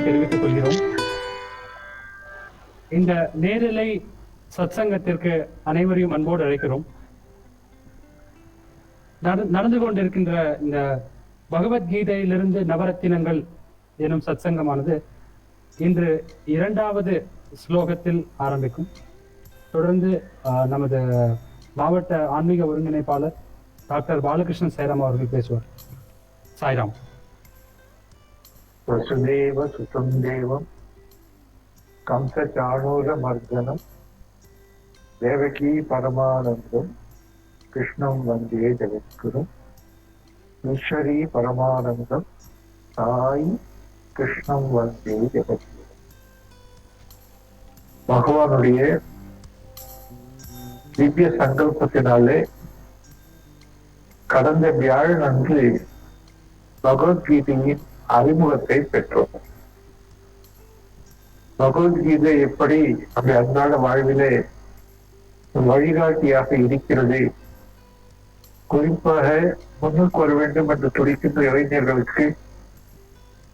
தெரிவித்துக் கொள்கிறோம். இந்த நேரலை சத்சங்கத்திற்கு அனைவரையும் அன்போடு அழைக்கிறோம். நடந்து கொண்டிருக்கின்ற இந்த பகவத்கீதையிலிருந்து நவரத்தினங்கள் எனும் சத்சங்கமானது இன்று 2வது ஸ்லோகத்தில் ஆரம்பிக்கும். தொடர்ந்து நமது மாவட்ட ஆன்மீக ஒருங்கிணைப்பாளர் டாக்டர் பாலகிருஷ்ணன் சாய்ராம் அவர்கள் பேசுவார். சாய்ராம். வசுதேவ சுதம் தேவம் கம்சச்சாணூர மர்தனம் தேவகி பரமானந்தம் கிருஷ்ணம் வந்தே ஜெகத்குரும் ஈஸ்வரி பரமானந்தம் சாய் கிருஷ்ணம் வந்தே ஜெகத்குரும். பகவானுடைய திவ்ய சங்கல்பத்தினாலே கடந்த வியாழன் அன்று பகவத்கீதையின் அறிமுகத்தை பெற்றோம். பகவத்கீதை எப்படி அந்த அன்றாட வாழ்விலே வழிகாட்டியாக இருக்கிறது, குறிப்பாக முன்னுக்கு வர வேண்டும் என்று துடிக்கின்ற இளைஞர்களுக்கு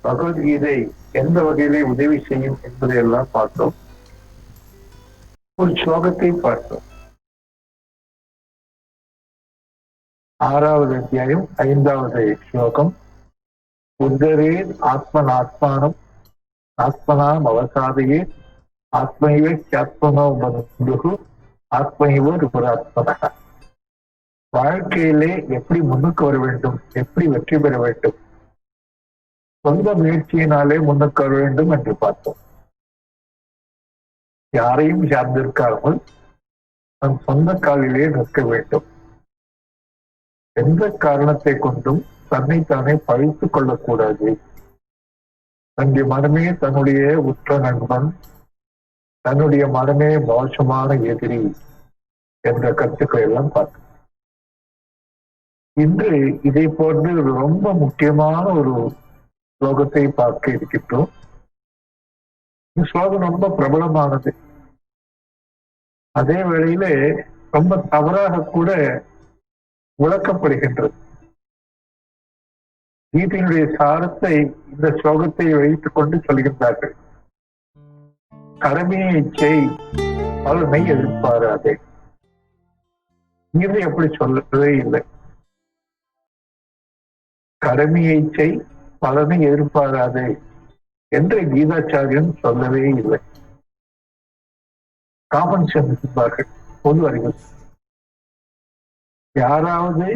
பகவத்கீதை எந்த வகையிலே உதவி செய்யும் என்பதை எல்லாம் பார்த்தோம். ஒரு ஸ்லோகத்தை பார்த்தோம். 6வது அத்தியாயம் 5வது ஸ்லோகம். உத்தரே ஆத்மனாத்மானம் ஆத்மனாம் அவசாதையே ஆத்மைவ சாத்மனோ பந்து ஆத்மைவ ருபராத்மன. வாழ்க்கையிலே எப்படி முன்னுக்கு வர வேண்டும், எப்படி வெற்றி பெற வேண்டும், சொந்த முயற்சியினாலே முன்னுக்கு வர வேண்டும் என்று பார்த்தோம். யாரையும் சார்ந்திருக்காமல் தன் சொந்த காலிலே நிற்க வேண்டும். எந்த காரணத்தை கொண்டும் தன்னைத்தானே பழித்துக் கொள்ளக்கூடாது. தன்னுடைய மனமே தன்னுடைய உற்ற நண்பன், தன்னுடைய மனமே மோசமான எதிரி என்ற கருத்துக்களை எல்லாம் பார்த்தோம். இன்று இதை போன்று ரொம்ப முக்கியமான ஒரு ஸ்லோகத்தை பார்க்க இருக்கின்றோம். இந்த ஸ்லோகம் ரொம்ப பிரபலமானது. அதே வேளையிலே ரொம்ப தவறாக கூட விளக்கப்படுகின்றது. கீதையினுடைய சாரத்தை இந்த ஸ்லோகத்தை வைத்துக் கொண்டு சொல்கின்றார்கள். கடமையை செய், பலனை எதிர்பாராதே. கீதை அப்படி சொல்லவே இல்லை. கடமையை செய், பலனை எதிர்பாராதே என்று கீதாச்சாரியன் சொல்லவே இல்லை. காமன் சென்ஸ் என்பார்கள், பொது அறிவு. யாராவது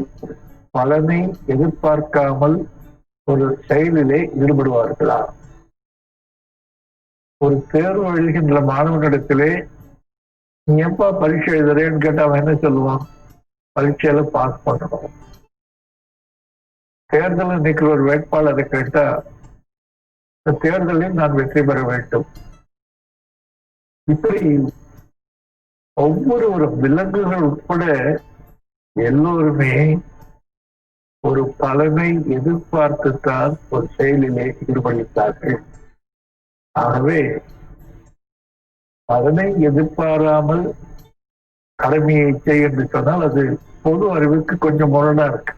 பலனை எதிர்பார்க்காமல் ஒரு செயலிலே ஈடுபடுவார்களா? ஒரு தேர்வு எழுகின்ற மாணவனிடத்திலே நீ எப்பா பரீட்சை எழுதுறேன்னு கேட்டா அவன் என்ன சொல்லுவான்? பரீட்சையில பாஸ் பண்ணணும். தேர்தலில் நிற்கிற ஒரு வேட்பாளரை கேட்டா இந்த தேர்தலில் நான் வெற்றி பெற வேண்டும். இப்படி ஒவ்வொரு விலங்குகள் உட்பட எல்லோருமே ஒரு பலனை எதிர்பார்த்துத்தான் ஒரு செயலிலே ஈடுபடுகிறார்கள். ஆகவே பலனை எதிர்பாராமல் கடமையை செய் என்று சொன்னால் அது பொது அறிவுக்கு கொஞ்சம் முரணா இருக்கு.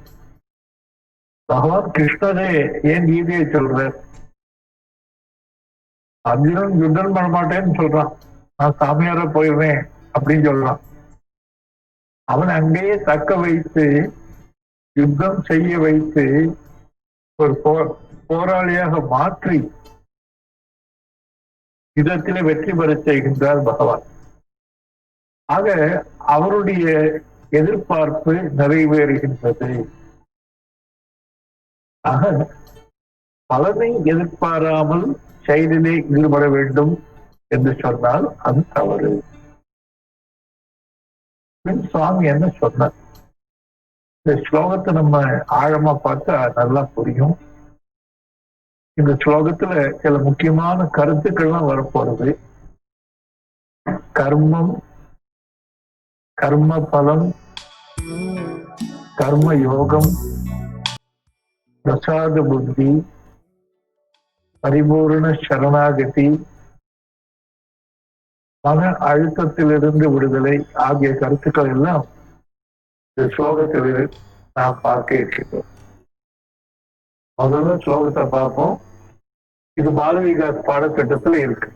பகவான் கிருஷ்ணரே ஏன் கீதையை சொல்றார்? அர்ஜுனன் யுத்தம் பண்ண மாட்டேன்னு சொல்றான், நான் சாமியார போயிடுவேன் அப்படின்னு சொல்றான். அவன் அங்கேயே தக்க வைத்து யுத்தம் செய்ய வைத்து ஒரு போராளியாக மாற்றி யுத்தத்திலே வெற்றி பெற செய்கின்றார் பகவான். ஆக அவருடைய எதிர்பார்ப்பு நிறைவேறுகின்றது. ஆக பலனை எதிர்பாராமல் செயலிலே ஈடுபட வேண்டும் என்று சொன்னால் அது தவறு. சுவாமி என்ன சொன்னார்? இந்த ஸ்லோகத்தை நம்ம ஆழமா பார்த்தா நல்லா புரியும். இந்த ஸ்லோகத்துல சில முக்கியமான கருத்துக்கள்லாம் வரப்போறது. கர்மம், கர்ம பலம், கர்ம யோகம், பிரசாத புத்தி, பரிபூர்ண சரணாகதி, மன அழுத்தத்திலிருந்து விடுதலை ஆகிய கருத்துக்கள் எல்லாம் இந்த ஸ்லோகத்தில் நாம் பார்க்க இருக்கின்றோம். முதல்ல ஸ்லோகத்தை பார்ப்போம். இது பால விகாஸ் பாடத்திட்டத்துல இருக்கு.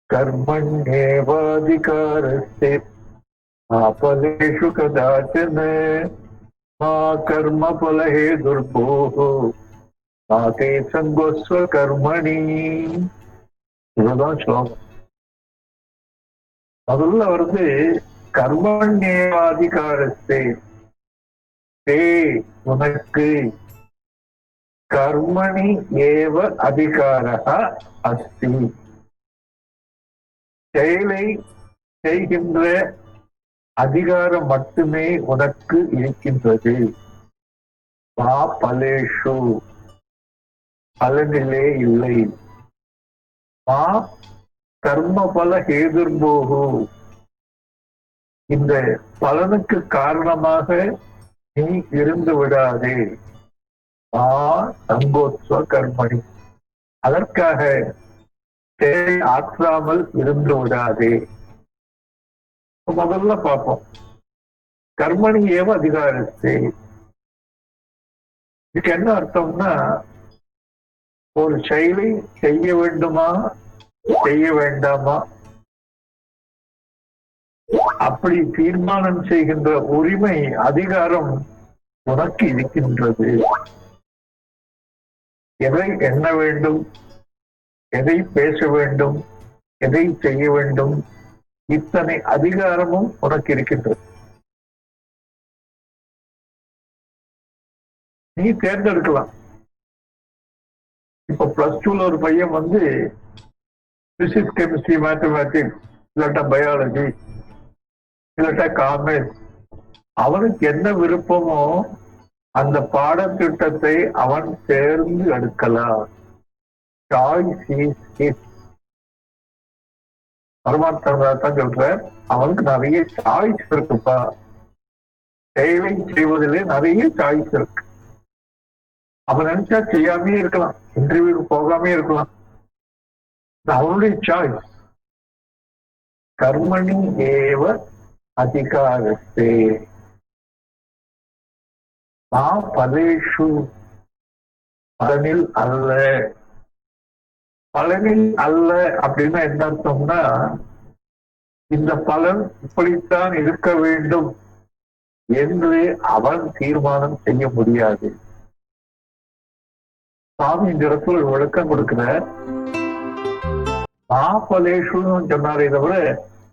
கர்மண்யேவாதிகாரஸ்தே மா பலேஷு கதாச்சன மா கர்ம பலஹே துர்போஹோ மா தே சங்கோஸ்வ கர்மணி. இதுதான் ஸ்லோகம். முதல்ல வருது கர்மண்யேவாதிகாரஸ்தே, தே உனக்கு, கர்மணி ஏவ அதிகாரா அஸ்தி, செயலை செய்கின்ற அதிகாரம் மட்டுமே உனக்கு இருக்கின்றது. மா பலேஷு, பலனிலே இல்லை. மா கர்ம பல ஹேதுர்போகு, இந்த பலனுக்கு காரணமாக நீ இருந்து விடாதே. மா சங்கோத்ஸ்வ கர்மணி, அதற்காக செயலை ஆற்றாமல் இருந்து விடாதே. முதல்ல பார்ப்போம். கர்மணி ஏவ அதிகாரத்தை, இதுக்கு என்ன அர்த்தம்னா, ஒரு செயலை செய்ய வேண்டுமா செய்ய வேண்டாமா அப்படி தீர்மானம் செய்கின்ற உரிமை, அதிகாரம் உனக்கு இருக்கின்றது. எதை எண்ண வேண்டும், எதை பேச வேண்டும், எதை செய்ய வேண்டும், இத்தனை அதிகாரமும் உனக்கு இருக்கின்றது. நீ தேர்ந்தெடுக்கலாம். இப்ப +2ல ஒரு பையன் பிசிக்ஸ், கெமிஸ்ட்ரி, மேத்தமேட்டிக்ஸ், இல்லாட்டா பயாலஜி, இல்லாட்டா காமர்ஸ், அவனுக்கு என்ன விருப்பமோ அந்த பாடத்திட்டத்தை அவன் தேர்ந்து எடுக்கலாம். Choice is his. பரமாத்தான் சொல்ற, அவனுக்கு நிறைய சாய்ஸ் இருக்குப்பா. செயலை செய்வதிலே நிறைய சாய்ஸ் இருக்கு. அவன் நினைச்சா செய்யாமே இருக்கலாம், இன்டர்வியூக்கு போகாமே இருக்கலாம். அவனுடைய சாய்ஸ். கர்மணி ஏவ அதிகாரத்தே மா பலேஷு, பலனில் அல்ல. பலனில் அல்ல அப்படின்னா என்ன அர்த்தம்னா, இந்த பலன் இப்படித்தான் இருக்க வேண்டும் என்று அவன் தீர்மானம் செய்ய முடியாது. சாமி இந்த இடத்துல ஒரு விளக்கம் கொடுக்கிற, மா பலேஷுன்னு சொன்னாரே தவிர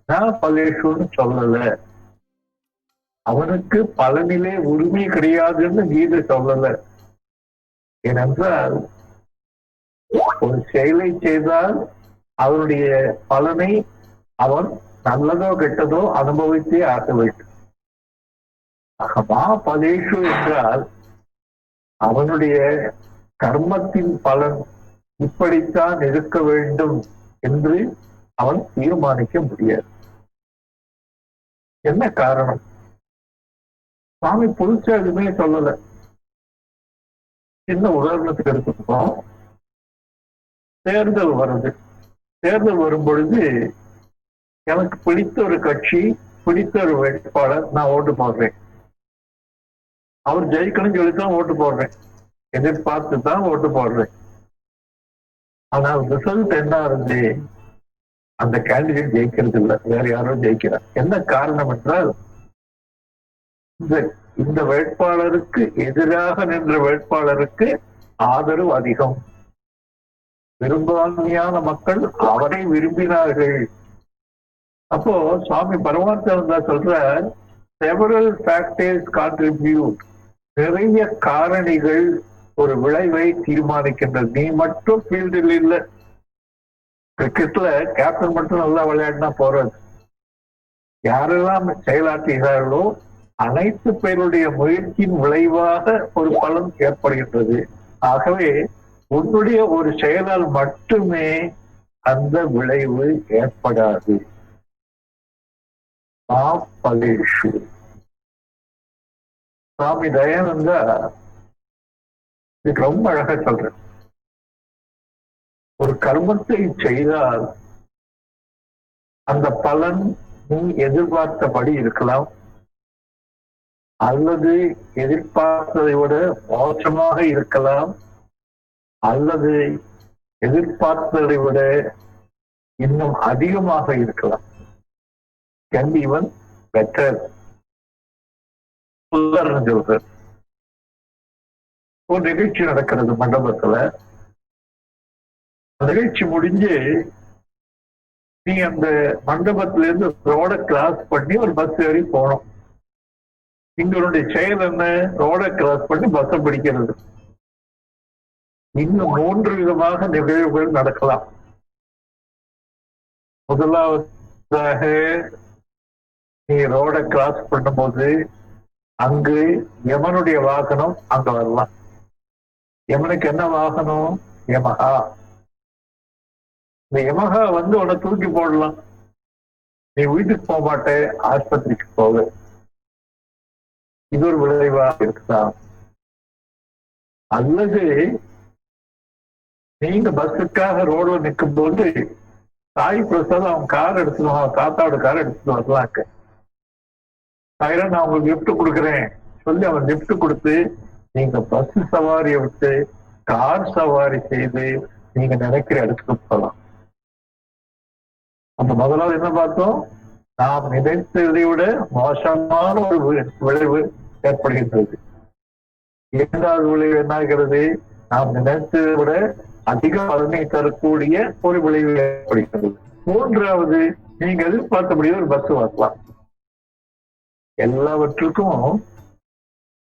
நான் பலேஷுன்னு சொல்லல. அவனுக்கு பலனிலே உரிமை கிடையாதுன்னு கீதை சொல்லல. ஏனென்றால் ஒரு செயலை செய்தால் அவருடைய பலனை அவன் நல்லதோ கெட்டதோ அனுபவித்தே ஆக வேண்டும். மா பலேஷு என்றால் அவனுடைய கர்மத்தின் பலன் இப்படித்தான் இருக்க வேண்டும் என்று அவன் தீர்மானிக்க முடியாது. என்ன காரணம்? சுவாமி புதுசா எதுவுமே சொல்லல. சின்ன உதாரணத்துக்கு எடுத்துக்கோம். தேர்தல் வருது. தேர்தல் வரும் பொழுது எனக்கு பிடித்த ஒரு கட்சி, பிடித்த ஒரு வேட்பாளர், நான் ஓட்டு போடுறேன். அவர் ஜெயிக்கணும்னு சொல்லித்தான் ஓட்டு போடுறேன், எதிர்பார்த்து தான் ஓட்டு போடுறேன். ஆனால் ரிசல்ட் என்ன ஆகுது? அந்த கேண்டிடேட் ஜெயிக்கிறது இல்லை, வேற யாரோ ஜெயிக்கிறார். என்ன காரணம் என்றால், இந்த வேட்பாளருக்கு எதிராக நின்ற வேட்பாளருக்கு ஆதரவு அதிகம். பெரும்பான்மையான மக்கள் அவரை விரும்பினார்கள். அப்போ சுவாமி பரமாத்மா சொல்ற, செவரல் ஃபேக்டர்ஸ் கான்ட்ரிபியூட், நிறைய காரணிகள் ஒரு விளைவை தீர்மானிக்கின்றது. நீ மட்டும் ஃபீல்டில் இல்லை. கிரிக்கெட்ல கேப்டன் மட்டும் நல்லா விளையாடினா போறது. யாரெல்லாம் செயலாற்றுகிறார்களோ அனைத்து பேருடைய முயற்சியின் விளைவாக ஒரு பலன் ஏற்படுகின்றது. ஆகவே உன்னுடைய ஒரு செயலால் மட்டுமே அந்த விளைவு ஏற்படாது. பலேஷு. சுவாமி தயானந்தா ரொம்ப அழகா சொல்ற, ஒரு கர்மத்தை செய்தால் அந்த பலன் நீ எதிர்பார்த்தபடி இருக்கலாம், அல்லது எதிர்பார்த்ததை விட மோசமாக இருக்கலாம், அல்லது எதிர்பார்த்ததை விட இன்னும் அதிகமாக இருக்கலாம். Can be even better. உதாரணம் சொல்றேன். ஒரு நிகழ்ச்சி நடக்கிறது மண்டபத்துல. நிகழ்ச்சி முடிஞ்சு நீ அந்த மண்டபத்துல இருந்து ரோட கிராஸ் பண்ணி ஒரு பஸ் ஏறி போனோம். எங்களுடைய செயல் என்ன? ரோட கிராஸ் பண்ணி பஸ்ஸை பிடிக்கிறது. இன்னும் 3 விதமாக நிகழ்வுகள் நடக்கலாம். முதலாவதாக, நீ ரோட கிராஸ் பண்ணும்போது அங்கு யமனுடைய வாகனம் அங்க வரலாம். யமனுக்கு என்ன வாகனம்? யமகா. இந்த யமகா வந்து உன்னை தூக்கி போடலாம். நீ வீட்டுக்கு போக மாட்டே, ஆஸ்பத்திரிக்கு போக. இது ஒரு விளைவாக இருக்கலாம். அல்லது நீங்க பஸ்ஸுக்காக ரோட்ல நிற்கும் போது சாய் பிரசாத் அவன் கார் எடுத்துருவான், தாத்தாவோட கார் எடுத்துட்டு வரலாங்க. நான் உங்களுக்கு லிப்ட் கொடுக்குறேன் சொல்லி அவன் லிப்ட் கொடுத்து நீங்க பஸ் சவாரியை விட்டு கார் சவாரி செய்து நீங்க நினைக்கிற இடத்துக்கு போகலாம். அந்த முதலாவது என்ன பார்த்தோம்? நாம் நினைத்ததை விட மோசமான ஒரு விளைவு ஏற்படுகின்றது. 2வது விளைவு என்னாகிறது? நாம் நினைத்ததை விட அதிக பலனை தரக்கூடிய ஒரு விளைவு ஏற்படுகிறது. 3வது, நீங்க எதிர்பார்த்தபடியே ஒரு பஸ் வரலாம். எல்லாவற்றுக்கும்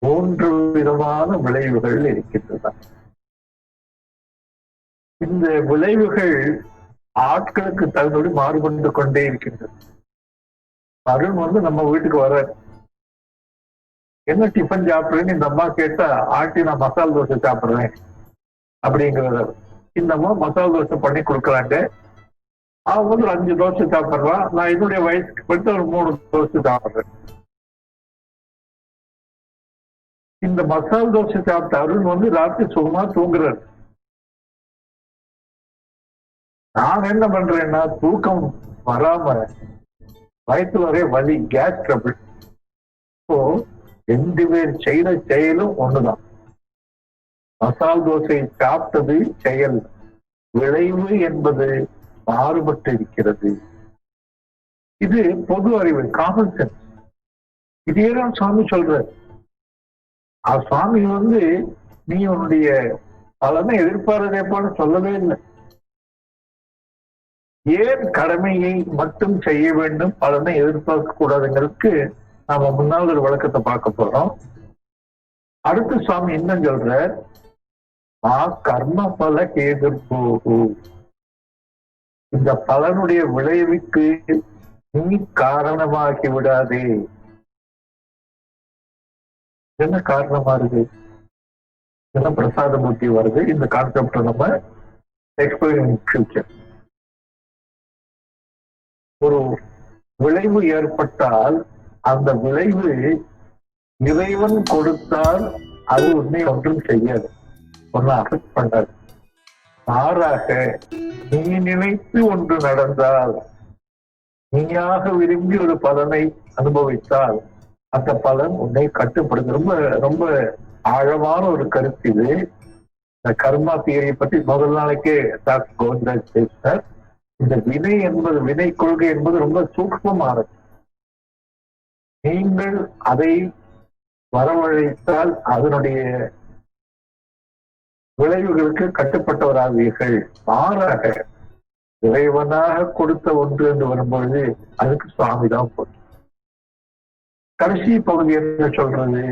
3 விதமான விளைவுகள் இருக்கின்றன. இந்த விளைவுகள் ஆட்களுக்கு தகுந்தபடி மாறுபட்டு கொண்டே இருக்கின்றது. அருண் வந்து நம்ம வீட்டுக்கு வர என்ன டிஃபன் சாப்பிடுறேன்னு இந்த அம்மா கேட்டா, ஆட்டி நான் மசால் தோசை சாப்பிடுறேன் அப்படிங்கிறத. இந்த அம்மா மசால் தோசை பண்ணி கொடுக்குறாங்க. அவன் வந்து 5 தோசை சாப்பிடுறான். நான் என்னுடைய வயசுக்கு போயிட்டு ஒரு 3 தோசை சாப்பிடுறேன். இந்த மசால் தோசை சாப்பிட்ட அருண் வந்து ராத்திரி சும்மா தூங்குறாரு. நான் என்ன பண்றேன்னா, தூக்கம் வராம வயிற்றுல ஒரே வலி, கேஸ் ட்ரபிள். இப்போ 2 பேர் செய்த செயலும் ஒண்ணுதான். மசால் தோசை சாப்பிட்டது செயல், விளைவு என்பது மாறுபட்டு இருக்கிறது. இது பொது அறிவு, காமன் சென்ஸ். இதேதான் சுவாமி சொல்றாரு. சுவாமி வந்து நீ உன்னுடைய பலனை எதிர்பார்த்ததே போல சொல்லவே இல்லை. ஏன் கடமையை மட்டும் செய்ய வேண்டும், பலனை எதிர்பார்க்க கூடாதுங்கிறதுக்கு நாம முன்னால் ஒரு விளக்கத்தை பார்க்க போறோம். அடுத்து சுவாமி இன்னும் சொல்ற, கர்ம பல எதிர்ப்பு. இந்த பலனுடைய விளைவுக்கு நீ காரணமாகி விடாதே. என்ன காரணமா இருக்கு? என்ன பிரசாத மூர்த்தி வருது. இந்த கான்செப்ட் நம்ம எக்ஸ்பிளைன் ஃபியூச்சர். ஒரு விளைவு ஏற்பட்டால் அந்த விளைவு இறைவன் கொடுத்தால் அது உன்னை ஒன்றும் செய்யாது, ஒன்னும் அஃபெக்ட் பண்ணாது. மாறாக நீ நினைத்து ஒன்று நடந்தால், நீயாக விரும்பி ஒரு பலனை அனுபவித்தால் அந்த பலன் உன்னை கட்டுப்படுது. ரொம்ப ரொம்ப ஆழமான ஒரு கருத்து இது. இந்த கர்மா தியரியை பற்றி முதல் நாளைக்கே டாக்டர் கோவிந்தராஜ் பேசினார். இந்த வினை என்பது, வினை கொள்கை என்பது ரொம்ப சூக்ஷ்மமானது. நீங்கள் அதை வரவழைத்தால் அதனுடைய விளைவுகளுக்கு கட்டுப்பட்டவராவீர்கள். மாறாக இறைவனாக கொடுத்த ஒன்று என்று வரும்பொழுது அதுக்கு சுவாமி தான் போதும். கடைசி பகுதி என்ன சொல்றது?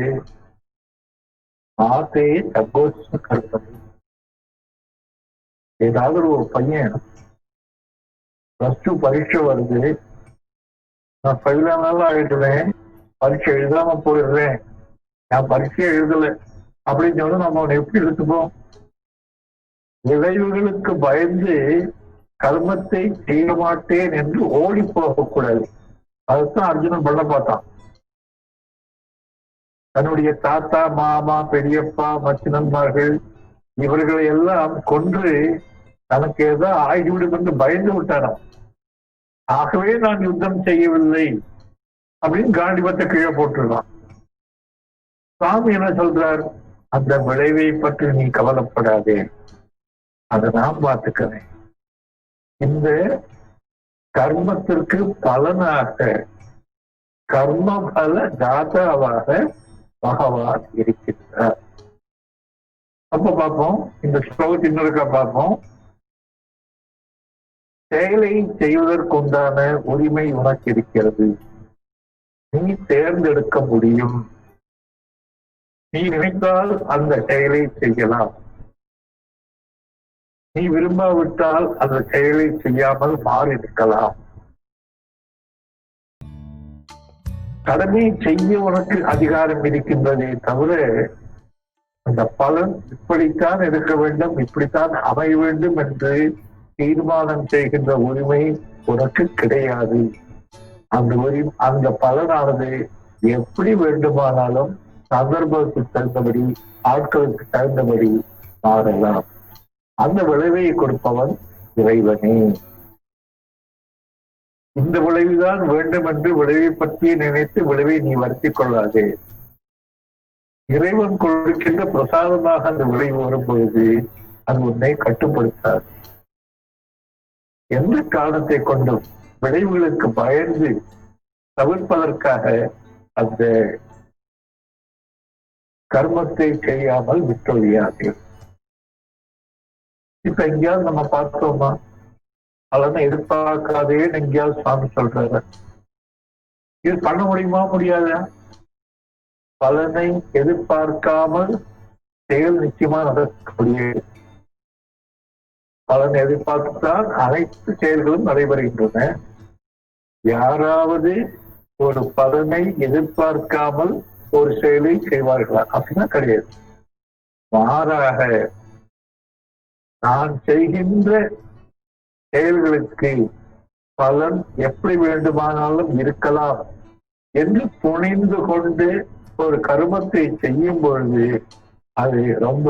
ஆசை சகோச கருப்பது. ஏதாவது ஒரு பையன் +2 பரீட்சை வருது, நான் ஃபெயில் ஆனாலும் ஆயிடுவேன், பரீட்சை எழுதாம போயிடுறேன், நான் பரீட்சையை எழுதலை அப்படின்னு சொன்னா நம்ம அவனை எப்படி எடுத்துப்போம்? விளைவுகளுக்கு பயந்து கர்மத்தை செய்ய மாட்டேன் என்று ஓடி போகக்கூடாது. அதுதான் அர்ஜுனன் பண்ண பார்த்தான். தன்னுடைய தாத்தா, மாமா, பெரியப்பா, மச்சினன்மார்கள் இவர்களை எல்லாம் கொன்று தனக்கு ஏதோ ஆகிவிடும் என்று பயந்து விட்டாராம். ஆகவே நான் யுத்தம் செய்யவில்லை அப்படின்னு காண்டிபத்தை கீழே போட்டுருக்கான். சுவாமி என்ன சொல்றார்? அந்த விளைவை பற்றி நீ கவலைப்படாதே, அதை நான் பார்த்துக்கிறேன். இந்த கர்மத்திற்கு பலனாக கர்ம பல தாதாவாக பகவான் இருக்கின்றார். அப்ப பார்ப்போம், இந்த ஸ்லோகத்தின் இன்னொருக்கா பார்ப்போம். செயலை செய்வதற்குண்டான உரிமை உனக்கு இருக்கிறது. நீ தேர்ந்தெடுக்க முடியும். நீ நினைத்தால் அந்த செயலை செய்யலாம். நீ விரும்பாவிட்டால் அந்த செயலை செய்யாமல் மாறி இருக்கலாம். கடமை செய்ய உனக்கு அதிகாரம் இருக்கின்றதே தவிர அந்த பலன் இப்படித்தான் இருக்க வேண்டும், இப்படித்தான் அமைய வேண்டும் என்று தீர்மானம் செய்கின்ற உரிமை உனக்கு கிடையாது. அந்த பலனானது எப்படி வேண்டுமானாலும் சந்தர்ப்பத்துக்கு தகுந்தபடி, ஆட்களுக்கு தகுந்தபடி மாறலாம். அந்த விளைவை கொடுப்பவன் இறைவனே. இந்த விளைவுதான் வேண்டும் என்று விளைவை பற்றி நினைத்து விளைவை நீ வருத்திக் கொள்ளாதே. இறைவன் கொடுக்கின்ற பிரசாதமாக அந்த விளைவு வரும் பொழுது அது உன்னை கட்டுப்படுத்தாது. எந்த காரணத்தை கொண்டும் விளைவுகளுக்கு பயந்து தவிர்ப்பதற்காக அந்த கர்மத்தை செய்யாமல் விட்டொழியாது. இப்ப எங்கேயாவது நம்ம பார்த்தோமா? பலனை எதிர்பார்க்காதே எங்கேயாவது சுவாமி சொல்றாரு. இது பண்ண முடியுமா? முடியாதா? பலனை எதிர்பார்க்காமல் செயல் நிச்சயமா நடக்க முடியாது. பலனை எதிர்பார்த்துத்தான் அனைத்து செயல்களும் நடைபெறுகின்றன. யாராவது ஒரு பலனை எதிர்பார்க்காமல் ஒரு செயலை செய்வார்களா? அப்படின்னா கிடையாது. மாறாக நான் செய்கின்ற செயல்களுக்கு பலன் எப்படி வேண்டுமானாலும் இருக்கலாம் என்று துணிந்து கொண்டு ஒரு கர்மத்தை செய்யும் பொழுது அது ரொம்ப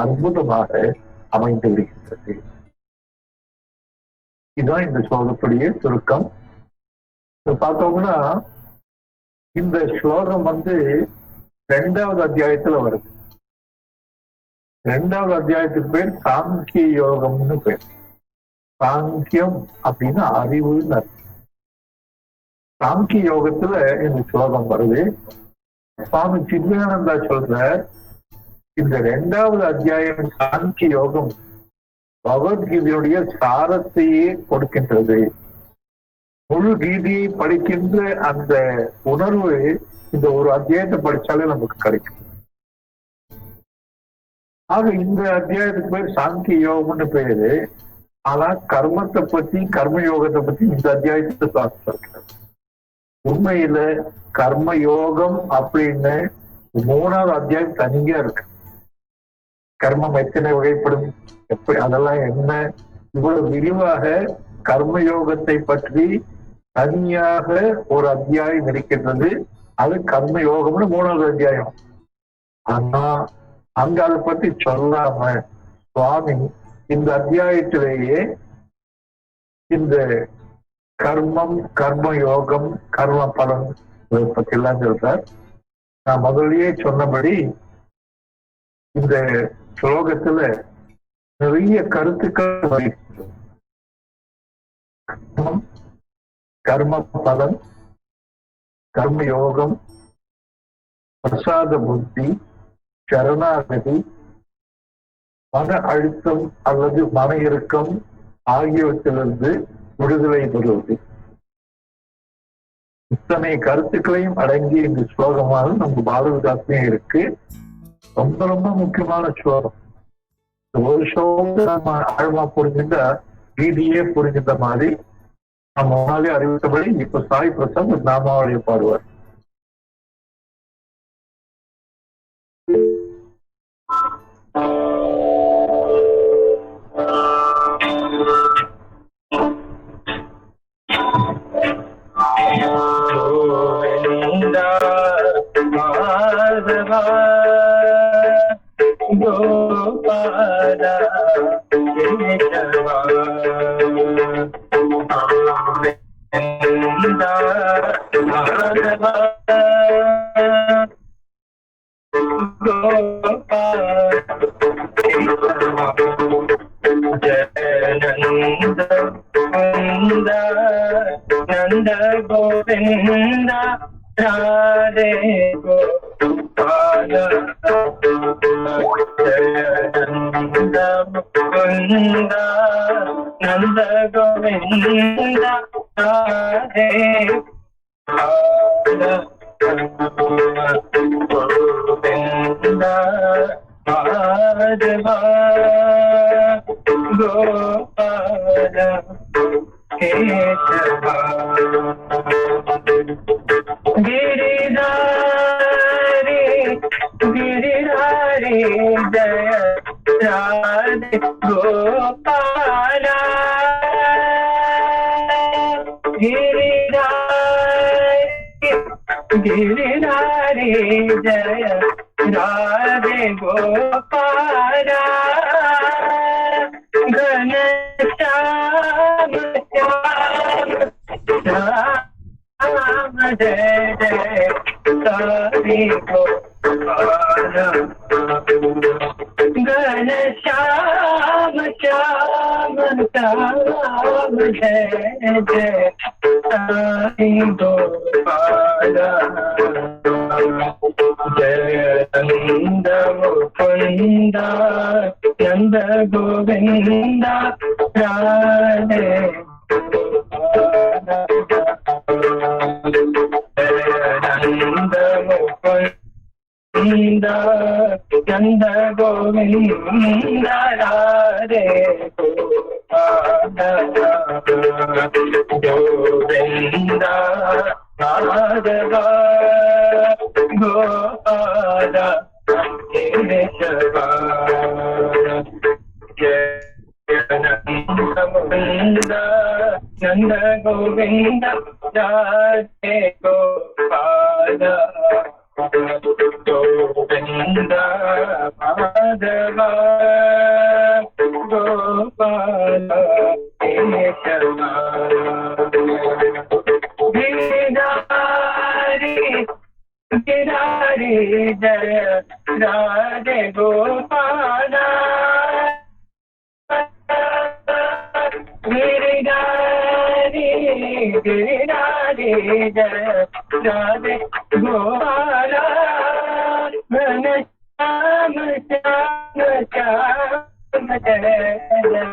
அற்புதமாக அமைந்து விடுகின்றது. இதுதான் இந்த ஸ்லோகத்துடைய சுருக்கம். பார்த்தோம்னா இந்த ஸ்லோகம் 2வது அத்தியாயத்துல வருது. 2வது அத்தியாயத்துக்கு பேர் சாங்கிய யோகம்னு பேர். சாங்கியம் அப்படின்னா அறிவுன்னு அர்த்தம். சாங்கிய யோகத்துல இந்த ஸ்லோகம் வருது. சுவாமி சித்யானந்தா சொல்ற இந்த 2வது அத்தியாயம் சாங்கிய யோகம் பகவத்கீதையுடைய சாரத்தையே கொடுக்கின்றது. முழு கீதையை படிக்கின்ற அந்த உணர்வு இந்த ஒரு அத்தியாயத்தை படிச்சாலே நமக்கு கிடைக்கும். ஆக இந்த அத்தியாயத்துக்கு பேர் சாங்கிய யோகம்னு பேரு. ஆனா கர்மத்தை பத்தி, கர்ம யோகத்தை பத்தி இந்த அத்தியாயத்தை சொல்றாரு. உண்மையில கர்ம யோகம் அப்படின்னு 3வது அத்தியாயம் தனியா இருக்கு. கர்மம் எத்தனை வகைப்படும், எப்படி, அதெல்லாம் என்ன, இவ்வளவு விரிவாக கர்மயோகத்தை பற்றி தனியாக ஒரு அத்தியாயம் இருக்கின்றது. அது கர்ம யோகம்னு 3வது அத்தியாயம். ஆனா அங்க அதை பத்தி சொல்லாம சுவாமி இந்த அத்தியாயத்திலேயே இந்த கர்மம், கர்ம யோகம், கர்ம பலன் பத்தி எல்லாம் சொல்றார். நான் முதல்லயே சொன்னபடி இந்த ஸ்லோகத்துல நிறைய கருத்துக்கள், கர்ம பலன், கர்ம யோகம், பிரசாத புத்தி, சரணாகதி, மன அழுத்தம் அல்லது மன இறுக்கம் ஆகியவற்றிலிருந்து விடுதலை பெறுவது, இத்தனை கருத்துக்களையும் அடங்கி இந்த ஸ்லோகமாக நம்ம பாரதிதாசனே இருக்கு. ரொம்ப ரொம்ப முக்கியமான ஸ்லோகம். ஒரு ஸ்லோகத்தை நம்ம ஆழமா புரிஞ்சுட்டா கீதையே புரிஞ்சுட்ட மாதிரி நம்ம முன்னாலே அறிவித்தபடி இப்ப சாய் பிரசாத் நாமாவளியை பாடுவார். गोपाल जय नंद कुंद नंद गोविंद राधे गोपाल जय नंद कुंद नंद गोविंद राधे गोविंद माधवा गोपाल केशवा गिरिधारी गिरिधारी जय राधे गोपाल गिरिधारी जय राधे गोपाल घन श्याम श्याम श्याम जय जय राधे गोपाल घन श्याम श्याम श्याम जय जय राधे गोपाल जय नंद मुकुंद नंद गोविंद राधे जय नंद मुकुंद नंद गोविंद राधे गोपाल गोविंद माधवा गोपाल केशवा जय नंद मुकुंद नंद गोविंद राधे गोपाल गोविंद माधवा गोपाल केशवा गिरिधारी जय राधे गोपाल गिरिधारी गिरिधारी जय राधे गोपाल घन श्याम श्याम श्याम जय जय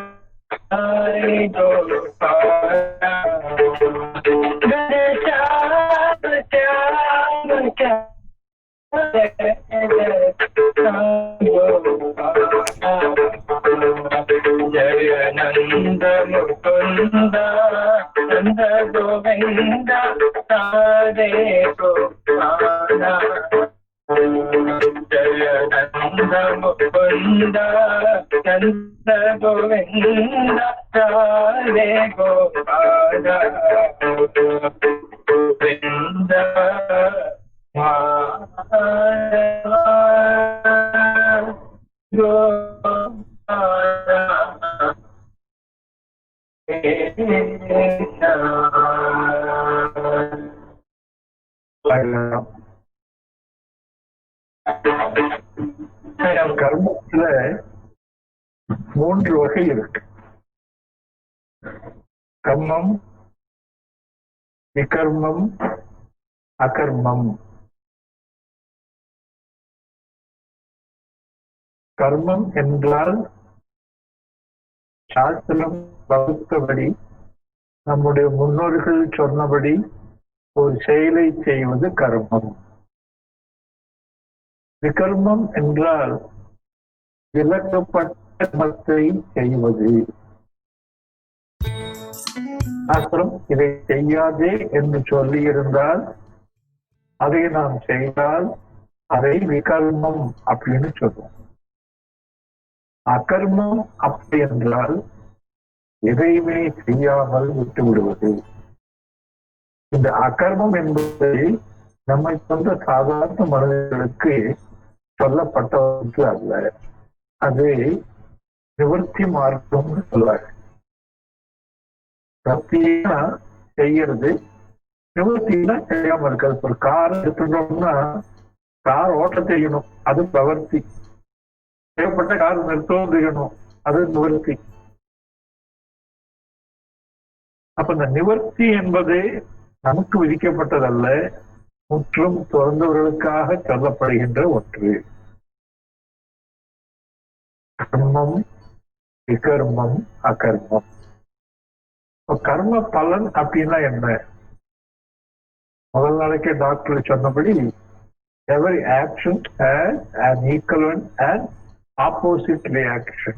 राधे गोपाल घन श्याम श्याम श्याम जय नंद मुकुंद नंद गोविंद राधे गोपाल जय नंद मुकुंद नंद गोविंद राधे गोपाल गोविंद கர்மத்துல 3 வகை இருக்கு. கர்மம், விகர்மம், அகர்மம். கர்மம் என்றால் சாஸ்திரம் வகுத்தபடி நம்முடைய முன்னோர்கள் சொன்னபடி ஒரு செயலை செய்வது கர்மம். விகர்மம் என்றால் விலக்கப்பட்ட கர்மத்தை செய்வது. சாஸ்திரம் இதை செய்யாதே என்று சொல்லியிருந்தால் அதை நாம் செய்தால் அதை விகர்மம் அப்படின்னு சொல்லுவோம். அகர்மம் அப்படி என்றால் எதையுமே செய்யாமல் விட்டு விடுவது. இந்த அகர்மம் என்பதை நம்மை போன்ற சாதாரண மனிதர்களுக்கு சொல்லப்பட்ட ஒன்று அல்ல. அது நிவர்த்தி மார்க்கம் சொல்வாங்க. பக்தியா செய்யறது, நிவர்த்தினா செய்யாம இருக்காது. ஒரு கார் எடுத்துட்டோம்னா கார் ஓட்ட தெரியணும், அது பிரவர்த்தி. தேவைப்பட்ட கார் நிறுத்தவும் தெரியணும், அது நிவர்த்தி. அப்ப இந்த நிவர்த்தி என்பது நமக்கு விதிக்கப்பட்டதல்ல, முற்றும் துறந்தவர்களுக்காக சொல்லப்படுகின்ற ஒன்று. கர்மம், விகர்மம், அகர்மம். கர்ம பலன் அப்படின்னா என்ன? முதல் நாளைக்கே டாக்டர் சொன்னபடி every action has an equivalent and opposite reaction.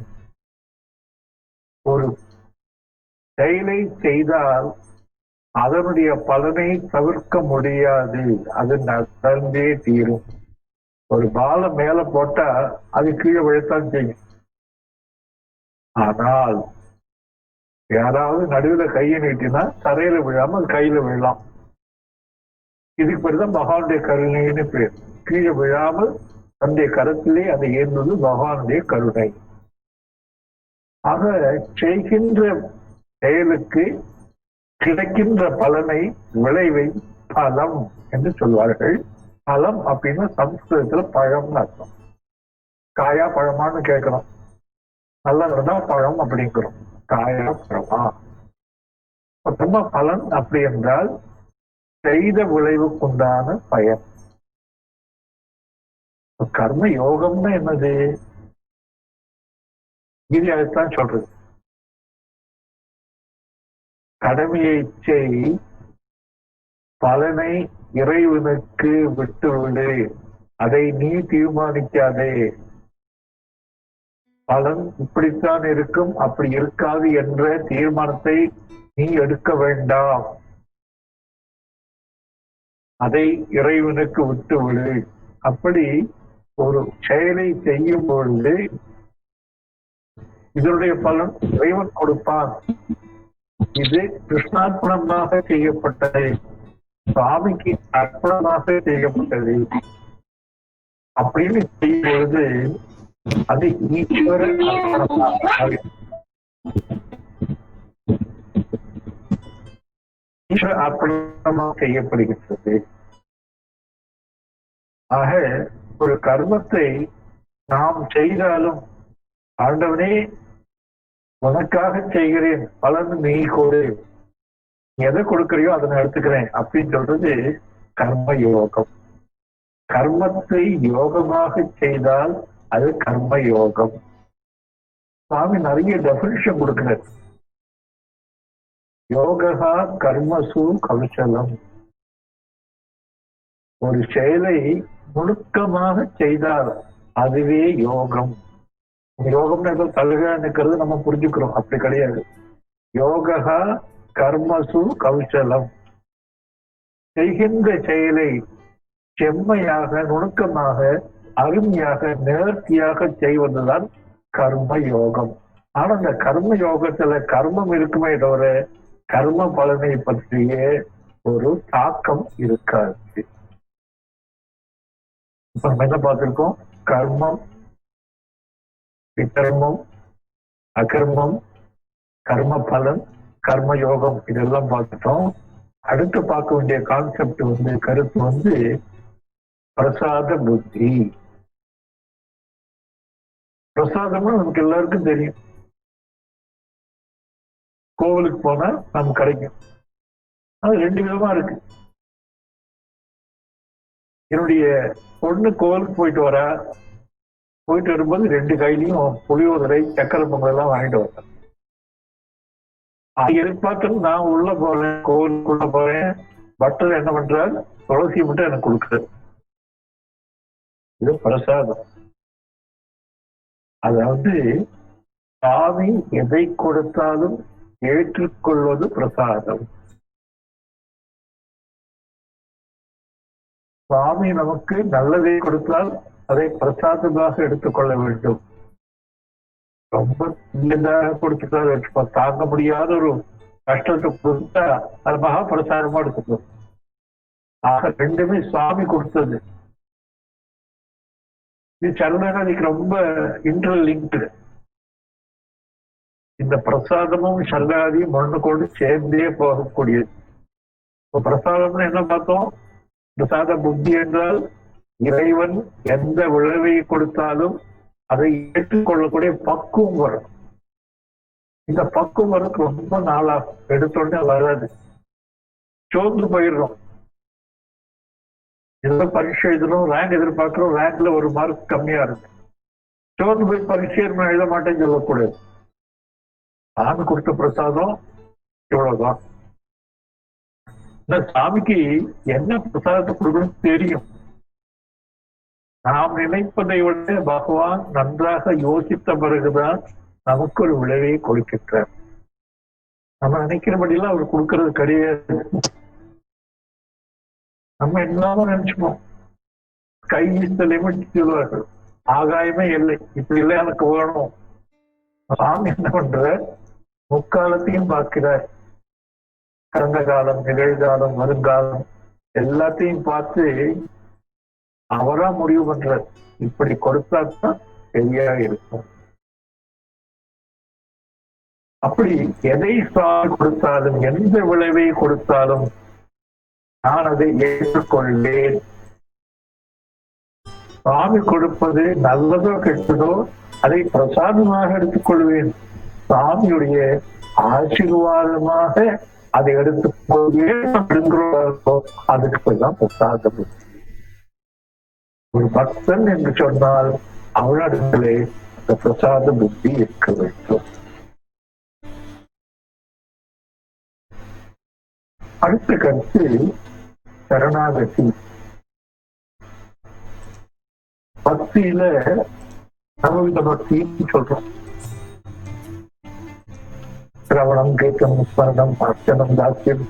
ஒரு செயலை செய்தால் அதனுடைய பலனை தவிர்க்க முடியாது, அது நடந்தே தீரும். ஒரு பாலை மேல போட்டா அது கீழே விழத்தான் செய்யும். ஆனால் யாராவது நடுவில் கையை நீட்டினா தரையில விழாம அது கையில விழலாம். இதுக்கு பேருதான் பகவானுடைய கருணைன்னு பேர். கீழே விழாமல் தன்னுடைய கருத்திலே அதை ஏற்பது பகவானுடைய கருணை. ஆக செய்கின்ற செயலுக்கு கிடைக்கின்ற பலனை, விளைவை பலம் என்று சொல்வார்கள். பலம் அப்படின்னா சம்ஸ்கிருதத்துல பழம்னு அர்த்தம். காயா பழமான்னு கேட்கிறோம், நல்லா இருந்தா பழம் அப்படிங்கிறோம். காயா பழமா? மொத்தமா பலன் அப்படி என்றால் செய்த விளைவுக்குண்டான பயன். கர்ம யோகம்னு என்னது? இது அதுதான் சொல்றது. கடமையை செய், பலனை இறைவனுக்கு விட்டுவிடு, அதை நீ தீர்மானிக்காதே. பலன் இப்படித்தான் இருக்கும், அப்படி இருக்காது என்ற தீர்மானத்தை நீ எடுக்க வேண்டாம். அதை இறைவனுக்கு விட்டுவிடு. அப்படி ஒரு செயலை செய்யும் பொழுது இதனுடைய பலன் இறைவன் கொடுப்பான். இது கிருஷ்ணார்ப்பணமாக செய்யப்பட்டது, சுவாமிக்கு அர்ப்பணமாக செய்யப்பட்டது அப்படின்னு செய்யும் பொழுது அது ஈஸ்வர அர்ப்பணமாக, ஈஸ்வர அர்ப்பணமாக செய்யப்படுகின்றது. ஆக ஒரு கர்மத்தை நாம் செய்தாலும் ஆண்டவனே உனக்காக செய்கிறேன், பலன் நீ கொடு, எதை கொடுக்கறியோ அதை நான் எடுத்துக்கிறேன் அப்படின்னு சொல்றது கர்ம யோகம். கர்மத்தை யோகமாக செய்தால் அது கர்ம யோகம். சுவாமி நிறைய டெபினிஷன் கொடுக்கிறார். யோகா கர்மசு கௌசலம். ஒரு செயலை நுணுக்கமாக செய்தால் அதுவே யோகம். யோகம்னு ஏதோ தழுகா நிற்கிறது நம்ம புரிஞ்சுக்கிறோம், அப்படி கிடையாது. யோகா கர்மசு கௌசலம். செய்கின்ற செயலை செம்மையாக, நுணுக்கமாக, அருமையாக, நேர்த்தியாக செய்வதுதான் கர்ம யோகம். ஆனா அந்த கர்ம யோகத்துல கர்மம் இருக்குமே தவிர கர்ம பலனை பற்றிய ஒரு தாக்கம் இருக்காது. இப்ப நம்ம என்ன பார்த்திருக்கோம்? கர்மம், விகர்மம், அகர்மம், கர்ம பலன், கர்ம யோகம், இதெல்லாம் பார்த்துட்டோம். அடுத்து பார்க்க வேண்டிய கான்செப்ட் கருத்து பிரசாத புத்தி. பிரசாதம்னா நமக்கு எல்லாருக்கும் தெரியும். கோவிலுக்கு போனா நமக்கு கிடைக்கும். அது ரெண்டு விதமா இருக்கு. என்னுடைய பொண்ணு கோவிலுக்கு போயிட்டு வரும்போது ரெண்டு கையிலையும் புளியோதரை, சக்கரை பொங்கல் எல்லாம் வாங்கிட்டு வரேன். அது எதிர்பார்த்து நான் உள்ள போறேன், கோவிலுக்குள்ள போறேன். பட்டர் என்ன பண்றாரு? துளசி மட்டும் எனக்கு கொடுக்குறது. இது பிரசாதம். அதாவது சாமி எதை கொடுத்தாலும் ஏற்றுக்கொள்வது பிரசாதம். சுவாமி நமக்கு நல்லதை கொடுத்தால் அதை பிரசாதமாக எடுத்துக்கொள்ள வேண்டும். ரொம்ப சின்னதாக கொடுத்துட்டாரு, தாங்க முடியாத ஒரு கஷ்டத்தை கொடுத்தா அது மகா பிரசாதமா எடுத்துக்கணும். ஆக ரெண்டுமே சுவாமி கொடுத்தது. இது சரணாகதிக்கு ரொம்ப இன்டர்லிங்க்டு. இந்த பிரசாதமும் சரணாகதியும் ஒன்று கொண்டு சேர்ந்தே போகக்கூடியது. இப்ப பிரசாதம்னு என்ன பார்த்தோம்? பிரசாத புத்தி என்றால் இறைவன் எந்த விளைவை கொடுத்தாலும் அதை ஏற்றுக்கொள்ளக்கூடிய பக்குவம் வரும். இந்த பக்குவம் வரக்கு ரொம்ப நாளாகும், எடுத்தோடனே வராது. சோர்ந்து போயிடுறோம். ஏதோ பரீட்சை எழுதணும், ரேங்க் எதிர்பார்க்கிறோம், ரேங்க்ல ஒரு மார்க் கம்மியா இருக்கு. சோர்ந்து போய் பரீட்சை எழுத மாட்டேன்னு சொல்லக்கூடாது. சாமி கொடுத்த பிரசாதம் இவ்வளவுதான். இந்த சாமிக்கு என்ன பிரசாதத்தை கொடுக்கணும் தெரியும். நாம் நினைப்பதை விட பகவான் நன்றாக யோசித்த பிறகுதான் நமக்கு ஒரு விளைவை கொடுக்கின்றார். நம்ம நினைக்கிறபடியெல்லாம் அவர் கொடுக்கறது கிடையாது. நம்ம எல்லாரும் நினைச்சுப்போம். கை இந்த லிமிட் சொல்லுவார்கள், ஆகாயமே இல்லை, இப்படி இல்லை எனக்கு வேணும். சாமி என்ன பண்ற, முக்காலத்தையும் பார்க்கிறார். கடந்த காலம், நிகழ்காலம், வருங்காலம் எல்லாத்தையும் பார்த்து அவரா முடிவு பண்றார். இப்படி கொடுத்தாதான் சரியா இருக்கும். அப்படி எதை சாமி கொடுத்தாலும், எந்த விளைவை கொடுத்தாலும் நான் அதை ஏற்றுக்கொள்வேன். சாமி கொடுப்பது நல்லதோ கெட்டதோ அதை பிரசாதமாக எடுத்துக்கொள்வேன். சாமியுடைய ஆசீர்வாதமாக அதை எடுத்துக்கொள்வேன். அதுக்கு போய்தான் பிரசாதம். ஒரு பக்தன் என்று சொன்னால் அவனிடத்திலே அந்த பிரசாத புத்தி இருக்க வேண்டும். அடுத்த கருத்து சரணாகதி. பக்தியில நவவித பக்தின்னு சொல்றோம். சிரவணம், கேட்கணும், ஸ்மரணம், அர்ச்சனம், தாக்கியம்,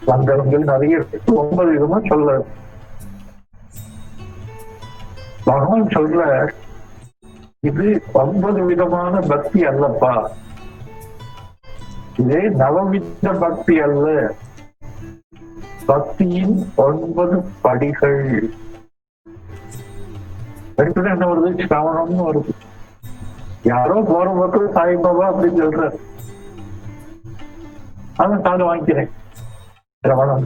வந்தனங்கள் நிறைய 9 விதமா சொல்ல பகவான் சொல்ற. இது 9 விதமான பக்தி அல்லப்பா, இதே நவவித பக்தி அல்ல, பக்தியின் 9 படிகள். என்ன வருது, சிரவணம்னு வருது. யாரோ போற பக்கம் சாய்பாபா அப்படின்னு சொல்ற, அதான் காது வாங்கிக்கிறேன். சிரவணம்.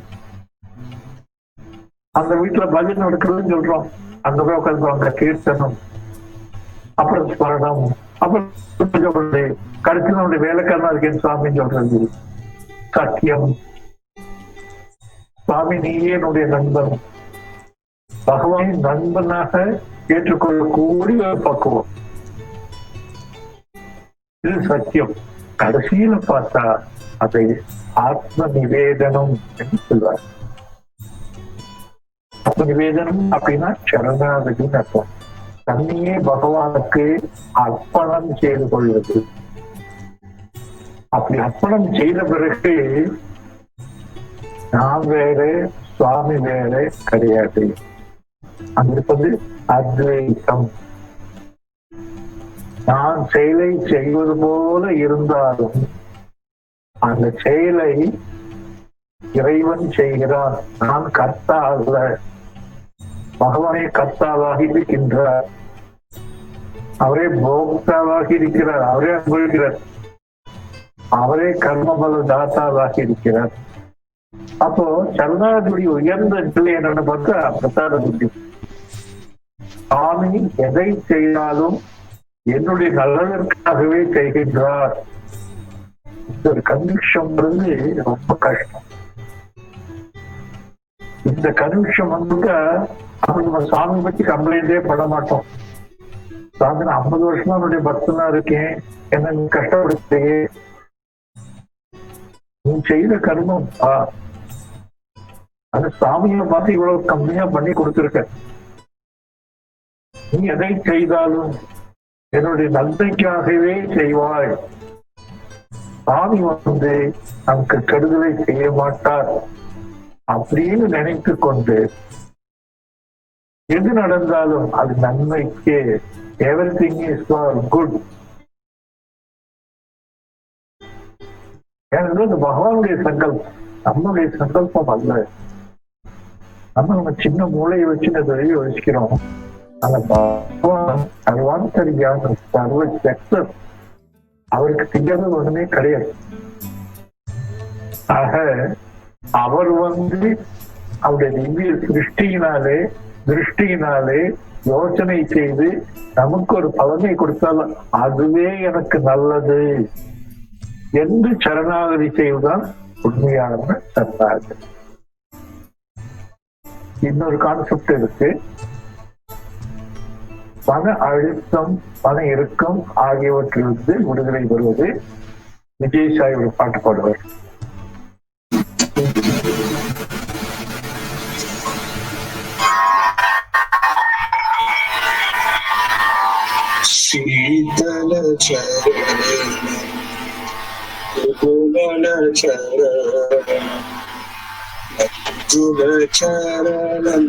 அந்த வீட்டுல பஜனை நடக்கிறதுன்னு சொல்றோம், அங்க போய் உட்காந்துருவாங்க. கீர்த்தனம், அப்புறம் ஸ்மரணம், அப்புறம் கடைசி நம்முடைய வேலைக்காரனா இருக்கேன் சுவாமின்னு சொல்றது. சத்தியம், சுவாமி நீயே என்னுடைய நண்பன், பகவான் நண்பனாக ஏற்றுக்கொள்ளக்கூடிய ஒரு பக்குவம். இது சத்தியம். கடைசியில பார்த்தா அதை ஆத்ம நிவேதனம் என்று சொல்வார். ஆத்ம நிவேதனம் அப்படின்னா சரணாகதின்னு அர்த்தம். தன்னையே பகவானுக்கு அர்ப்பணம் செய்து கொள்வது. அப்படி அர்ப்பணம் செய்த பிறகு நான் வேற, சுவாமி வேற கிடையாது. அங்க இருப்பது அத்வைதம். நான் செயலை செய்வது போல இருந்தாலும் அந்த செயலை இறைவன் செய்கிறான். நான் கர்த்தா அல்ல, பகவானே கர்த்தாவாக இருக்கின்றார். அவரே போக்தாவாக இருக்கிறார், அவரே அனுபவிக்கிறார், அவரே கர்மபல தாத்தாவாக இருக்கிறார். அப்போ சரணாகதி உயர்ந்த நிலை என்னன்னு பார்த்தா பிரசாத புத்தி. சாமி எதை செய்தாலும் என்னுடைய நல்லதற்காகவே செய்கின்றார். இந்த கன்விக்ஷன் ரொம்ப கஷ்டம். இந்த கன்விக்ஷன் வந்துட்டா அப்படி நம்ம சாமி பத்தி கம்ப்ளைண்டே பண்ண மாட்டோம். சாமி 50 வருஷமா என்னுடைய பக்தனா இருக்கேன், என்ன நீ கஷ்டப்படுத்தே, நீ செய்த கர்மம் அந்த சாமியை பார்த்து இவ்வளவு கம்மியா பண்ணி கொடுத்திருக்க. நீ எதை செய்தாலும் என்னுடைய நன்மைக்காகவே செய்வாய். சாமி வந்து நமக்கு கெடுதலை செய்ய மாட்டார் அப்படின்னு நினைத்து கொண்டு எது நடந்தாலும் அது நன்மைக்கே. Everything is for good. ஏன்னா இந்த பகவானுடைய சங்கல்பம், நம்மளுடைய சங்கல்பம் அல்ல. நம்ம சின்ன மூளையை வச்சு நிறைய யோசிக்கிறோம். அந்த பகவான் சர்வாந்தரியான சர்வ சக்தர், அவருக்கு திங்கிறது ஒண்ணுமே கிடையாது. ஆக அவர் வந்து அவருடைய திவ்ய சிருஷ்டியினாலே திருஷ்டியினாலே யோசனை செய்து நமக்கு ஒரு பலனை கொடுத்தால் அதுவே எனக்கு நல்லது என்று சரணாகதி செய்வதுதான் உண்மையான சரணாகதி. இன்னொரு கான்செப்ட் இருக்கு. மன அழுத்தம், மன இறுக்கம் ஆகியவற்றிலிருந்து விடுதலை வருவது. விஜய் சாய் ஒரு பாட்டு பாடுவார். சீதல சரணம் கோமல சரணம் மஞ்சுள சரணம்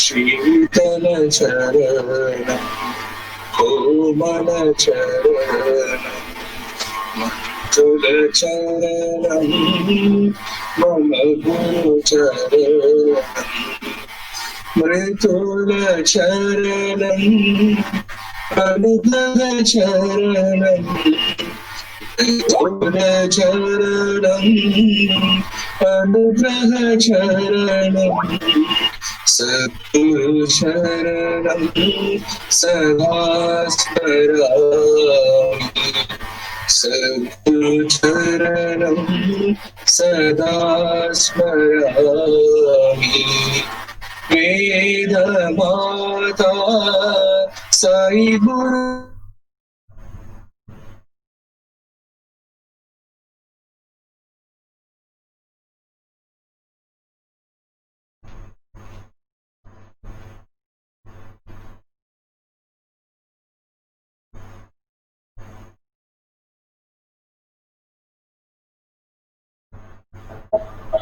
சீதல சரணம் கோமல சரணம் மஞ்சுள சரணம் மம குருச்சரணம் மிருதுல சரணம் அனுகிரக சரணம் மிருதுல சரணம் அனுகிரக சரணம் சத்குரு சரணம் சதா ஸ்மராமி சத்குரு சரணம் சதா ஸ்மராமி வேத மாதா சாய் குரு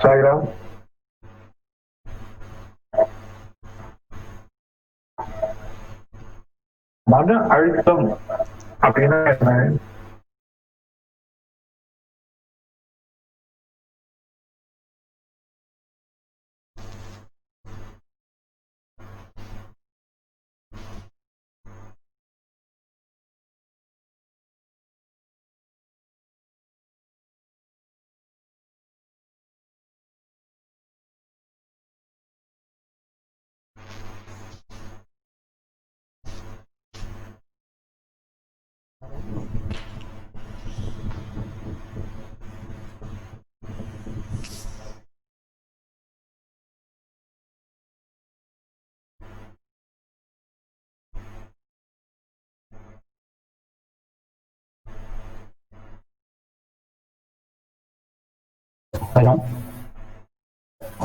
சாய்ராம். மன அழுத்தம் அப்படின்னா என்ன?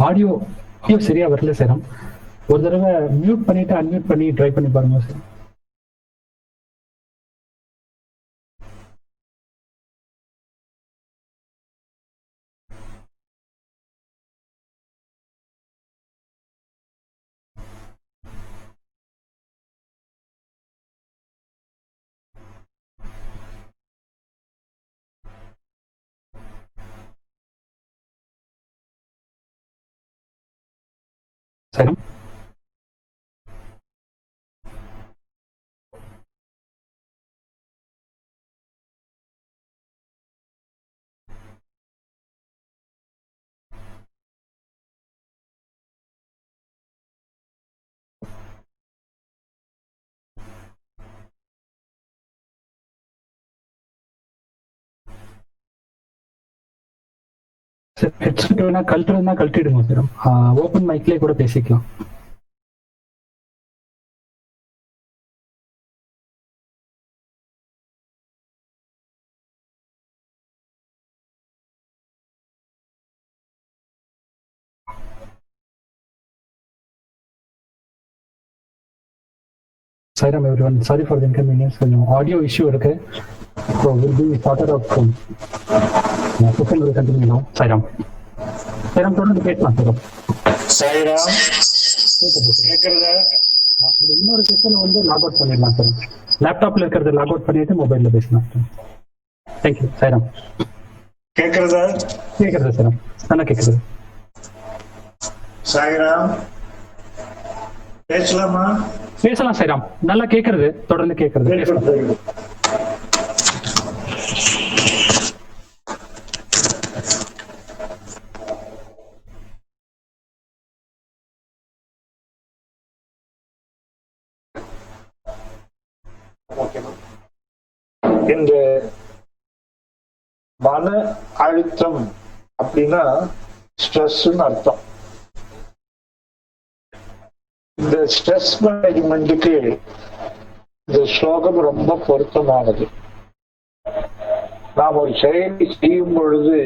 ஆடியோ சரியா வரல சார். ஒரு தடவை மியூட் பண்ணிட்டு அன்மியூட் பண்ணி ட்ரை பண்ணி பாருங்க சார். சரி, ஹெட்செட் வேணா கழட்டுறதுனா கழட்டிடுங்க சார். ஓப்பன் மைக்லேயே கூட பேசிக்கலாம். Sairam everyone, sorry for the inconvenience. கொஞ்சம் ஆடியோ இஷ்யூ இருக்கு. So we'll be started out soon. Session will continue now. Sairam. Sairam தொடர்ந்து பேசலாம் சார். சாய்ராம் கேக்குறதா? இன்னொரு செஷன் வந்து லாக் அவுட் பண்ணிடலாம் சார். லேப்டாப்ல இருக்கிறத லாக் அவுட் பண்ணிட்டு மொபைல்ல பேசலாம் சார். தேங்க்யூ சாய்ராம். கேக்குறதா? கேட்குறது சார், நல்லா கேட்குறது. சாய்ராம் பேசலாமா? பேசலாம் சாய்ராம், நல்லா கேட்கறது, தொடர்ந்து கேட்கறது. இந்த மன அழுத்தம் அப்படின்னா ஸ்ட்ரெஸ்ன்னு அர்த்தம். இந்த ஸ்ட்ரெஸ் மேனேஜ்மெண்ட்டுக்கு இந்த ஸ்லோகம் ரொம்ப பொருத்தமானது. நாம் ஒரு செயலை செய்யும் பொழுது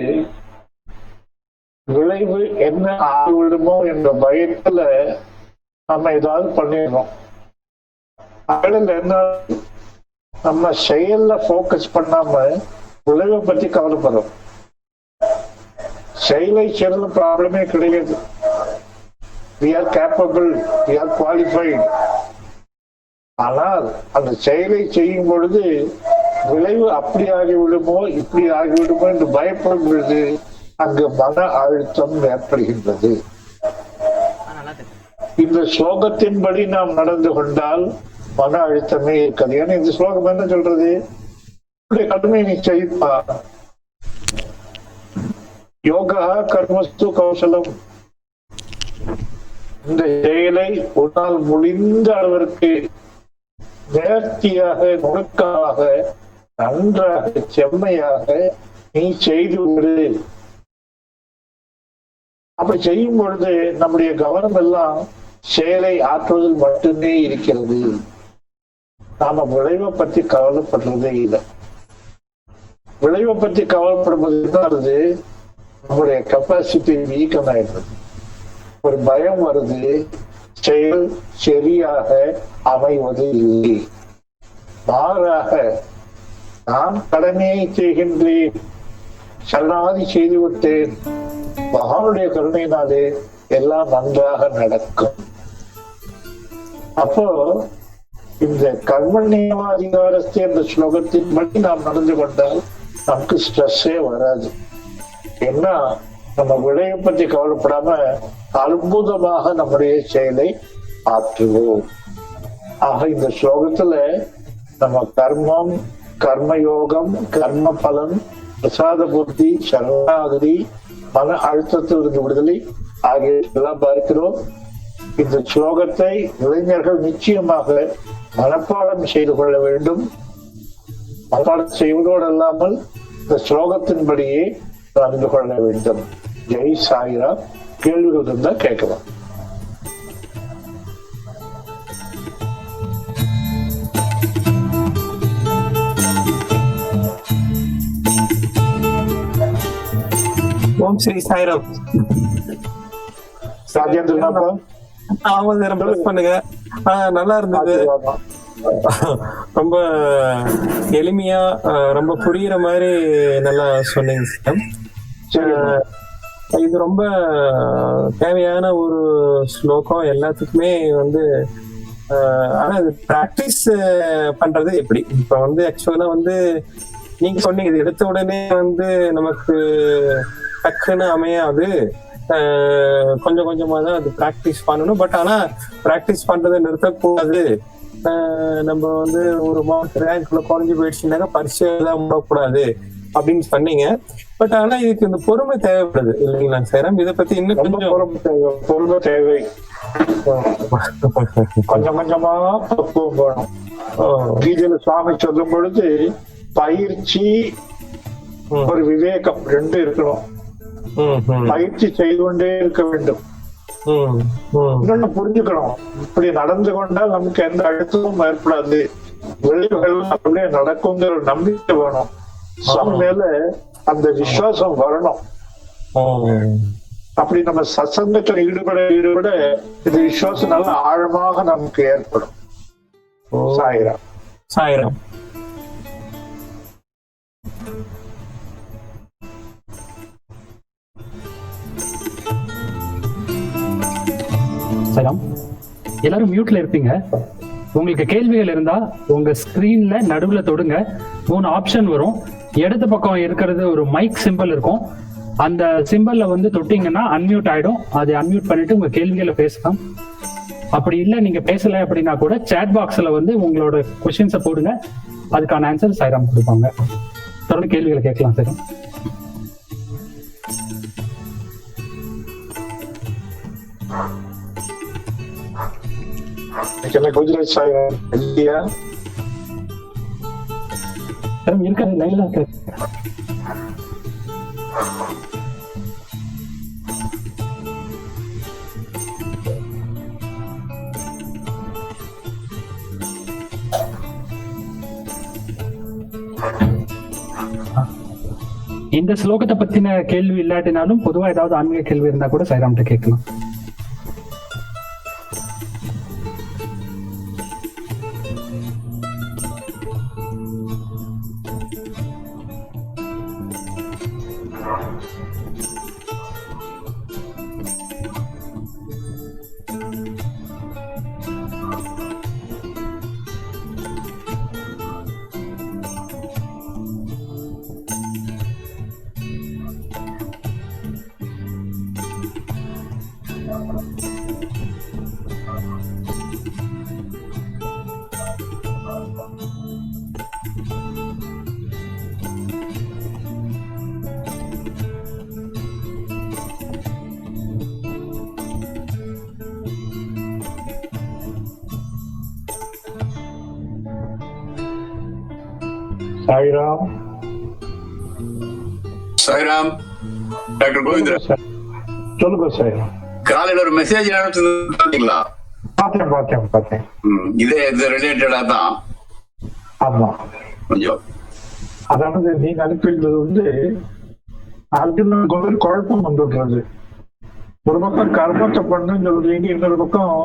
விளைவு என்ன ஆகிவிடுமோ என்ற பயத்துல நம்ம ஏதாவது பண்ணிடுறோம். அதில் என்ன, நம்ம செயல்ல போக்கஸ் பண்ணாம விளைவை பத்தி கவலைப்படுறோம். செயலை செய்யறது ப்ராப்ளமே கிடையாது. We are capable, we are qualified. ஆனால் அந்த செயலை செய்யும் பொழுது விளைவு அப்படி ஆகிவிடுமோ இப்படி ஆகிவிடுமோ என்று பயப்படும் பொழுது அங்கு மன அழுத்தம் ஏற்படுகின்றது. இந்த ஸ்லோகத்தின்படி நாம் நடந்து கொண்டால் மன அழுத்தமே இருக்காது. ஏன்னா இந்த ஸ்லோகம் என்ன சொல்றது, கடமை நீ செய்ப்பா, யோகா கர்மஸ்து கௌசலம், இந்த செயலை உன்னால் முடிந்த அளவிற்கு நேர்த்தியாக, நுணுக்கமாக, நன்றாக, செம்மையாக நீ செய்து விடு. அப்படி செய்யும் பொழுது நம்முடைய கவனம் எல்லாம் செயலை ஆற்றுவதில் மட்டுமே இருக்கிறது. நாம விளைவை பற்றி கவலைப்படுறதே இல்லை. விளைவை பற்றி கவலைப்படுவது நம்முடைய கெப்பாசிட்டி வீக்கம் ஆயிடுறது. ஒரு பயம் வருது, செயல் சரியாக அமைவது இல்லை. மாறாக நான் கடமையை செய்கின்றேன், சரணாதி செய்துவிட்டேன், மகானுடைய கருணையினாலே எல்லாம் நன்றாக நடக்கும். அப்போ இந்த கர்மண்யமாதிகாரஸ்தே என்ற ஸ்லோகத்தின்படி நாம் நடந்து கொண்டால் நமக்கு ஸ்ட்ரெஸ்ஸே வராது. ஏன்னா நம்ம விளைவை பற்றி கவலைப்படாம அற்புதமாக நம்முடைய செயலை ஆற்றுவோம். ஆக இந்த ஸ்லோகத்துல நம்ம கர்மம், கர்மயோகம், கர்ம பலன், பிரசாத புத்தி, சரணாகதி, மன அழுத்தத்திலிருந்து விடுதலை ஆகியவற்றெல்லாம் பார்க்கிறோம். இந்த ஸ்லோகத்தை இளைஞர்கள் நிச்சயமாக மனப்பாடம் செய்து கொள்ள வேண்டும். மனப்பாடம் செய்வதோடு அல்லாமல் இந்த ஸ்லோகத்தின்படியே நடந்து கொள்ள வேண்டும். ஜெய் சாய்ராம். கேள்விகள் இருந்தா கேட்கலாம். ஓம் ஸ்ரீ சாய்ராம். ராஜேந்திரனாப்பா, ஆமா சார், ப்ளஸ் பண்ணுங்க. நல்லா இருந்தது. ரொம்ப எளிமையா, ரொம்ப புரியுற மாதிரி நல்லா சொன்னீங்க சார். இது ரொம்ப தேவையான ஒரு ஸ்லோகம் எல்லாத்துக்குமே. ஆனா இது பிராக்டிஸ் பண்றது எப்படி? இப்ப ஆக்சுவலா நீங்க சொன்னீங்க, இது எடுத்த உடனே நமக்கு டக்குன்னு அமையாது. கொஞ்சம் கொஞ்சமா தான் அது பிராக்டிஸ் பண்ணணும். பட் ஆனா பிராக்டிஸ் பண்றதை நிறுத்தக்கூடாது. நம்ம ஒரு மார்க் ரேங்க்ல குறைஞ்சு போயிடுச்சுன்னாக்கா பரிசு எல்லாம் விடக்கூடாது அப்படின்னு சொன்னீங்க. பட் ஆனா இதுக்கு இந்த பொறுமை தேவைப்படுது இல்லைங்களா சார்? இதை பத்தி இன்னும் கொஞ்சம் பொறுமை தேவை. கொஞ்சம் கொஞ்சமா பக்குவம் போகணும். கீதையில சுவாமி சொல்லும் பொழுது பயிற்சி, ஒரு விவேகம் ரெண்டு இருக்கணும். பயிற்சி செய்து கொண்டே இருக்க வேண்டும். இன்னொன்னு புரிஞ்சுக்கணும், இப்படி நடந்து கொண்டால் நமக்கு எந்த அழுத்தமும் ஏற்படாது, விளைவுகள் அப்படியே நடக்குங்கிற நம்பிக்கை வேணும். மேல அந்த விசுவாசம் வரணும். அப்படி நம்ம சத்சங்கத்தில் ஈடுபட இந்த விசுவாசம் நல்ல ஆழமாக நமக்கு ஏற்படும். சாய்ராம். சாய்ராம். சலாம். எல்லாரும் மியூட்ல இருப்பீங்க. உங்களுக்கு கேள்விகள் இருந்தா உங்க ஸ்கிரீன்ல நடுவுல தொடுங்க. 3 ஆப்ஷன் வரும். இடது பக்கம் இருக்கிறது ஒரு மைக் சிம்பிள் இருக்கும். அந்த சிம்பிள்ல தொட்டீங்கன்னா அன்மியூட் ஆயிடும். அதை அன்மியூட் பண்ணிட்டு உங்க கேள்விகளை பேசலாம். அப்படி இல்லை நீங்க பேசல அப்படின்னா கூட சேட் பாக்ஸ்ல உங்களோட கொஸ்டின்ஸை போடுங்க. அதுக்கான ஆன்சர் சாய்ராம் கொடுப்பாங்க. தொடர்ந்து கேள்விகளை கேட்கலாம் சார். குஜராத் சாய்ராம். சார் இருக்காது லைன்ல இருக்கு. இந்த ஸ்லோகத்தை பத்தின கேள்வி இல்லாட்டினாலும் பொதுவா ஏதாவது ஆன்மீக கேள்வி இருந்தா கூட சாய்ராம்கிட்ட கேட்கலாம். சாய்ராம். சாய்ராம். டாக்டர் கோவிந்தராஜ் சொல்லுங்க சாய்ராம். காலையில ஒரு மெசேஜ் அனுப்பிச்சீங்களா? பார்த்தேன். இது ரிலேட்டடா தான். ஆமா, கொஞ்சம் அதாவது நீங்க அனுப்பியிருந்தது வந்து அர்ஜுனனுக்கு ஒரு குழப்பம் வந்துடுறது. ஒரு பக்கம் கர்மத்தை பண்ணுன்னு சொல்றீங்க, இன்னொரு பக்கம்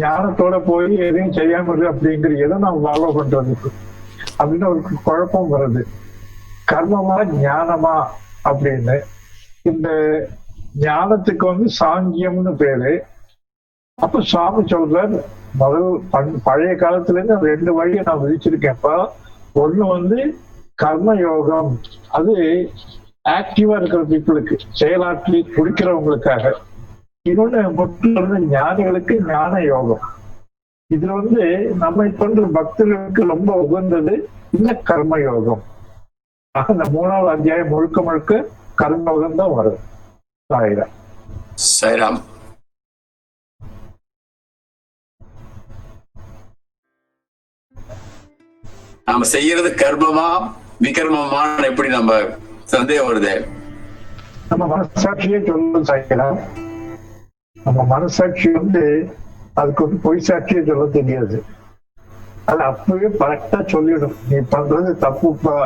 ஞானத்தோட போய் எதையும் செய்யாம இரு அப்படிங்கிற எதை நான் ஃபாலோ பண்றதுக்கு அப்படின்னு ஒரு குழப்பம் வருது. கர்மமா ஞானமா அப்படின்னு. இந்த ஞானத்துக்கு வந்து சாங்கியம்னு பேரு. அப்ப சுவாமி சொல்றார், முதல் பழைய காலத்துல இருந்து 2 வழியை நான் விதிச்சிருக்கேன்ப்பா. ஒண்ணு வந்து கர்ம யோகம், அது ஆக்டிவா இருக்கிற பீப்புளுக்கு, செயலாற்றி குடிக்கிறவங்களுக்காக. இன்னொன்னு முற்றிலிருந்து ஞானிகளுக்கு ஞான யோகம். இதுல வந்து நம்மை போன்ற பக்தர்களுக்கு ரொம்ப உகந்தது இந்த கர்ம யோகம். ஆக இந்த 3வது அத்தியாயம் முழுக்க முழுக்க கர்ம யோகம் தான் வரும். சாய்ராம். சாய்ராம். நாம செய்யறது கர்மமா விகர்மமான்னு எப்படி நம்ம சந்தேகம் வருது? நம்ம மனசாட்சியே சொல்லணும் சாய்ராம். நம்ம மனசாட்சி வந்து அதுக்கு வந்து பொய் சாட்சியே சொல்ல தெரியாது. அது அப்பவே கரெக்டா சொல்லிடும், நீ பண்றது தப்புப்பா,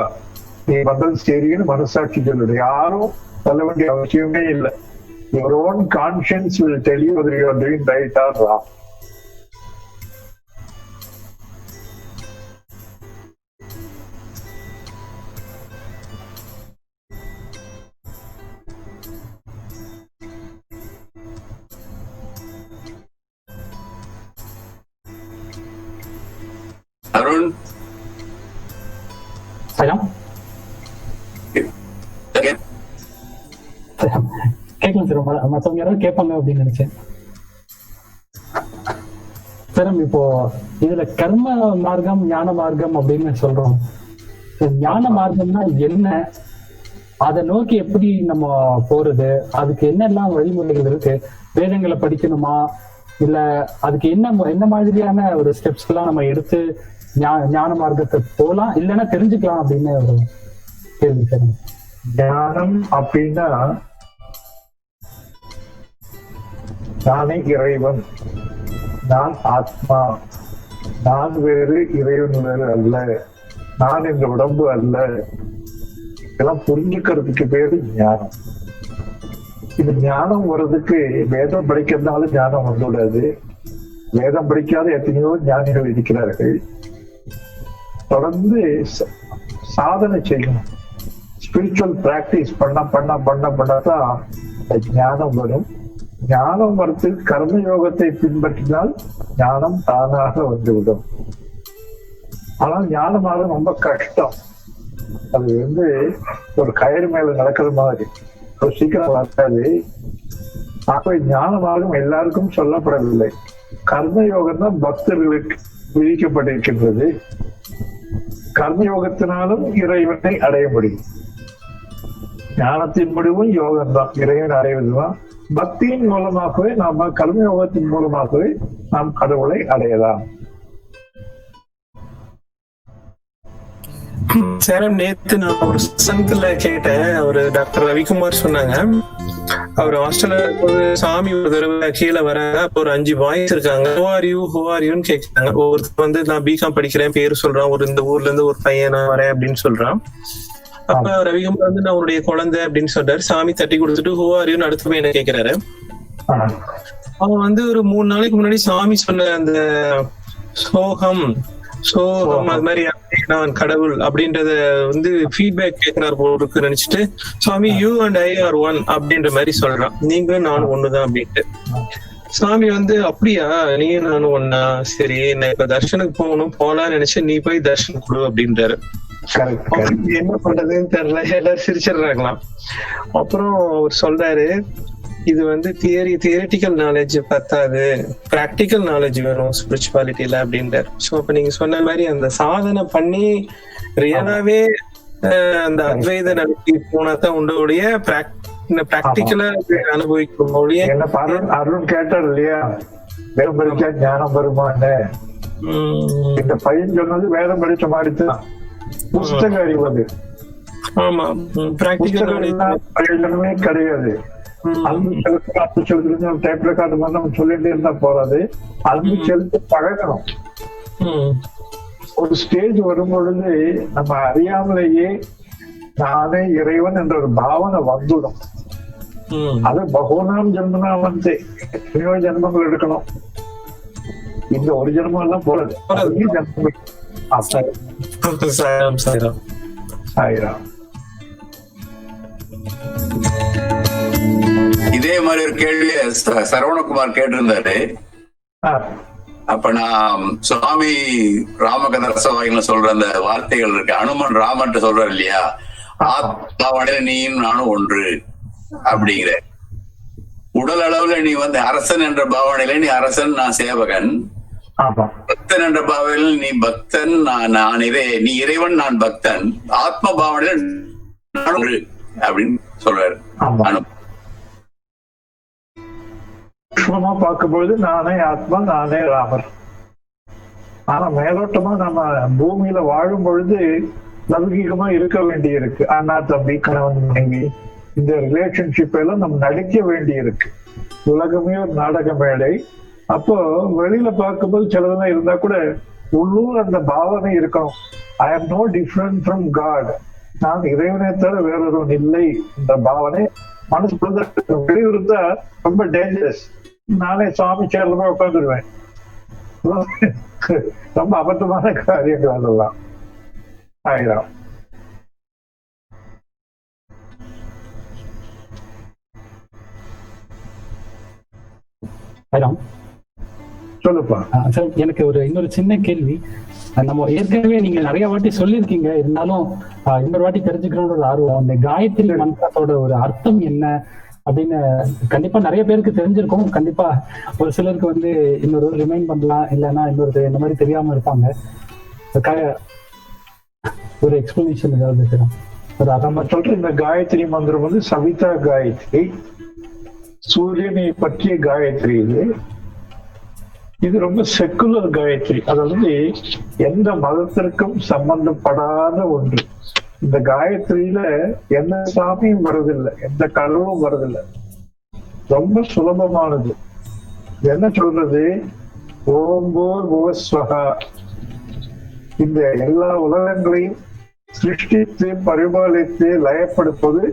நீ பண்றது சரின்னு மனசாட்சி சொல்லிடும். யாரும் சொல்ல வேண்டிய அவசியமே இல்லை. Your own conscience will tell you whether you are doing right or wrong. Arun. Sairam கேட்கலாம் சார். மற்றவங்க யாராவது கேட்பாங்க அப்படின்னு நினைச்சேன். சார் இப்போ இதுல கர்ம மார்க்கம் ஞான மார்க்கம் அப்படின்னு சொல்றோம். ஞான மார்க்கம்னா என்ன, அதை நோக்கி எப்படி நம்ம போறது, அதுக்கு என்னெல்லாம் வழிமுறைகள் இருக்கு, வேதங்களை படிக்கணுமா, இல்ல அதுக்கு என்ன மாதிரியான ஒரு ஸ்டெப்ஸ் எல்லாம் நம்ம எடுத்து ஞான மார்க்கத்தை போலாம், இல்லைன்னா தெரிஞ்சுக்கலாம் அப்படின்னு ஒரு கேள்வி சார். ஞானம் அப்படின்னா நானே இறைவன், நான் ஆத்மா, நான் வேறு இறைவன் வேறு அல்ல, நான் இந்த உடம்பு அல்ல, இதெல்லாம் புரிஞ்சுக்கிறதுக்கு பேரு ஞானம். இது ஞானம் வர்றதுக்கு வேதம் படிக்கிறதுனால ஞானம் வந்துவிடாது. வேதம் படிக்காத எத்தனையோ ஞானிகள் இருக்கிறார்கள். தொடர்ந்து சாதனை செய்யணும். ஸ்பிரிச்சுவல் பிராக்டிஸ் பண்ணதான் ஞானம் வரும். ஞானம் வரத்துக்கு கர்ம யோகத்தை பின்பற்றினால் ஞானம் தானாக வந்துவிடும். ஆனால் ஞானமாக ரொம்ப கஷ்டம். அது வந்து ஒரு கயிறு மேல நடக்கிற மாதிரி சீக்கிரம் வராது. ஆகவே ஞான மார்க்கம் எல்லாருக்கும் சொல்லப்படவில்லை. கர்ம யோகம் தான் பக்தர்களுக்கு விதிக்கப்பட்டிருக்கின்றது. கர்மயோகத்தினாலும் இறைவனை அடைய முடியும். ஞானத்தின் முடிவும் யோகம் தான், இறைவன் அடைவதுதான். பக்தியின் மூலமாகவே நாம கர்மயோகத்தின் மூலமாகவே நாம் கடவுளை அடையலாம். சேரம் நேத்து நான் ஒரு சங்கத்துல கேட்டேன். அவரு டாக்டர் ரவிக்குமார் சொன்னாங்க, அவர் ஹாஸ்டல்ல இருக்கும்போது சாமி ஒரு தடவை கீழே வராங்க. அப்போ ஒரு 5 பாய்ஸ் இருக்காங்க. ஹூ ஆர் யூன்னு கேட்கிறாங்க. ஒருத்தர் வந்து நான் பிகாம் படிக்கிறேன் பேரு சொல்றான், ஒரு இந்த ஊர்ல இருந்து ஒரு பையன் நான் வரேன் அப்படின்னு சொல்றான். அப்ப ரவிக்குமார் வந்து நான் உன்னுடைய குழந்தை அப்படின்னு சொல்றாரு. சாமி தட்டி கொடுத்துட்டு ஹூ ஆர் யூன்னு அடுத்த பையனை கேட்கிறாரு. அவன் வந்து ஒரு 3 நாளைக்கு முன்னாடி சாமி சொன்ன அந்த சோகம் அது மாதிரி நான் கடவுள் அப்படின்றத வந்து ஃபீட்பேக் கேட்கிறார் போருக்கு நினைச்சிட்டு Swami you and I are one அப்படின்ற மாதிரி சொல்றான். நீங்களும் நானும் ஒண்ணுதான் அப்படின்ட்டு. சாமி வந்து அப்படியா நீயும் நானும் ஒன்னா, சரி நான் இப்ப தர்ஷனுக்கு போலான்னு நினைச்சேன், நீ போய் தர்ஷன் கொடு அப்படின்றாரு. என்ன பண்றதுன்னு தெரியல, எல்லாரும் சிரிச்சிடுறாங்களாம். அப்புறம் அவர் சொல்றாரு, இது வந்து தியரிட்டிக்கல் நாலேஜ் பத்தாது, பிராக்டிக்கல் நாலேஜ் வேணும் ஸ்பிரிச்சுவாலிட்டியில அப்படின்றார். ஸோ அப்ப நீங்க சொன்ன மாதிரி அந்த சாதனை பண்ணி ரியலாவே அந்த அத்வைத நடத்தி போனாதான் உங்களுடைய பிராக்டிக்கலா அனுபவிக்கும் ஒழிய. என்ன அருண் கேட்டார் இல்லையா, வேதம் படிச்சா ஞானம் வருமான்னு. இந்த பையன் சொன்னது வேதம் படிச்ச மாதிரி தான், புஸ்தக அறிவது. ஆமா, பிராக்டிக்கல் பிரயோஜனமே கிடையாது. அன்பு செலுத்து டைப் ரெக்கார்டு மாதிரி நம்ம சொல்லிட்டே இருந்தா போறாது. அன்பு செலுத்த பழகணும். ஒரு ஸ்டேஜ் வரும்பொழுது நம்ம அறியாமலேயே நானே இறைவன் என்ற ஒரு பாவனை வந்துடும். அது பகவானாம் ஜென்மனா வந்து எத்தனையோ ஜென்மங்கள் எடுக்கணும். இந்த ஒரு ஜென்மம் எல்லாம் போறது ஆயிரம். இதே மாதிரி ஒரு கேள்வி சரவணகுமார் கேட்டிருந்தாரு. அப்ப நான் சுவாமி ராமகந்த ரசவாயில சொல்ற அந்த வார்த்தைகள் இருக்கு, அனுமன் ராமன் சொல்றாரு இல்லையா, ஆத்மாவடையில நீயும் நானும் ஒன்று அப்படிங்கிற. உடல் அளவுல நீ வந்து அரசன் என்ற பாவனையில நீ அரசன், நான் சேவகன். பக்தன் என்ற பாவனையில் நீ பக்தன், நான் நீ இறைவன், நான் பக்தன். ஆத்ம பாவனையில நான் ஒன்று அப்படின்னு சொல்றாரு அனுமன். சூக்ஷ்மமா பார்க்கும்பொழுது நானே ஆத்மா, நானே ராமர். ஆனா மேலோட்டமா நம்ம பூமியில வாழும் பொழுது லௌகீகமா இருக்க வேண்டி இருக்கு. அண்ணா தம்பி, கணவன் மனைவி, இந்த ரிலேஷன்ஷிப் எல்லாம் நம்ம நடிக்க வேண்டி இருக்கு. உலகமே ஒரு நாடக மேடை. அப்போ வெளியில பார்க்கும்போது சிலதெல்லாம் இருந்தா கூட உள்ளூர் அந்த பாவனை இருக்கணும். ஐ ஆம் நோ டிஃபரண்ட் ஃப்ரம் காட், நான் இறைவனை தவிர வேறொருவன் இல்லை என்ற பாவனை மனசுக்குள்ள வெளியிருந்தா ரொம்ப டேஞ்சரஸ். நானே சுவாமி சேர்ல போய் உட்காந்துருவேன். ரொம்ப அபத்தமான காரியங்கள் அதெல்லாம் ஆயிரம். சொல்லுப்பா. சார் எனக்கு இன்னொரு சின்ன கேள்வி. நம்ம ஏற்கனவே நீங்க நிறைய வாட்டி சொல்லியிருக்கீங்க, இருந்தாலும் இன்னொரு வாட்டி தெரிஞ்சுக்கணும்னு ஒரு ஆர்வம். அந்த காயத்ரி மந்திரத்தோட ஒரு அர்த்தம் என்ன அப்படின்னு கண்டிப்பா நிறைய பேருக்கு தெரிஞ்சிருக்கும். கண்டிப்பா ஒரு சிலருக்கு வந்து இன்னொரு ரிமைண்ட் பண்ணலாம், இல்லைன்னா இன்னொரு இந்த மாதிரி தெரியாம இருப்பாங்க. ஒரு எக்ஸ்பிளனேஷன் ஏதாவது நம்ம சொல்ற இந்த காயத்ரி மந்திரம் வந்து சவிதா காயத்ரி, சூரியனை பற்றிய காயத்ரி. இது ரொம்ப செக்குலர் காயத்ரி, அதாவது எந்த மதத்திற்கும் சம்பந்தப்படாத ஒன்று. இந்த காயத்ரியில எந்த சாமியும் வருதில்லை, எந்த கடவுளும் வருதில்லை. ரொம்ப சுலபமானது. என்ன சொல்றது, ஓம்போர் ஓஸ்வகா. இந்த எல்லா உலகங்களையும் சிருஷ்டித்து பரிபாலித்து லயப்படுத்துவது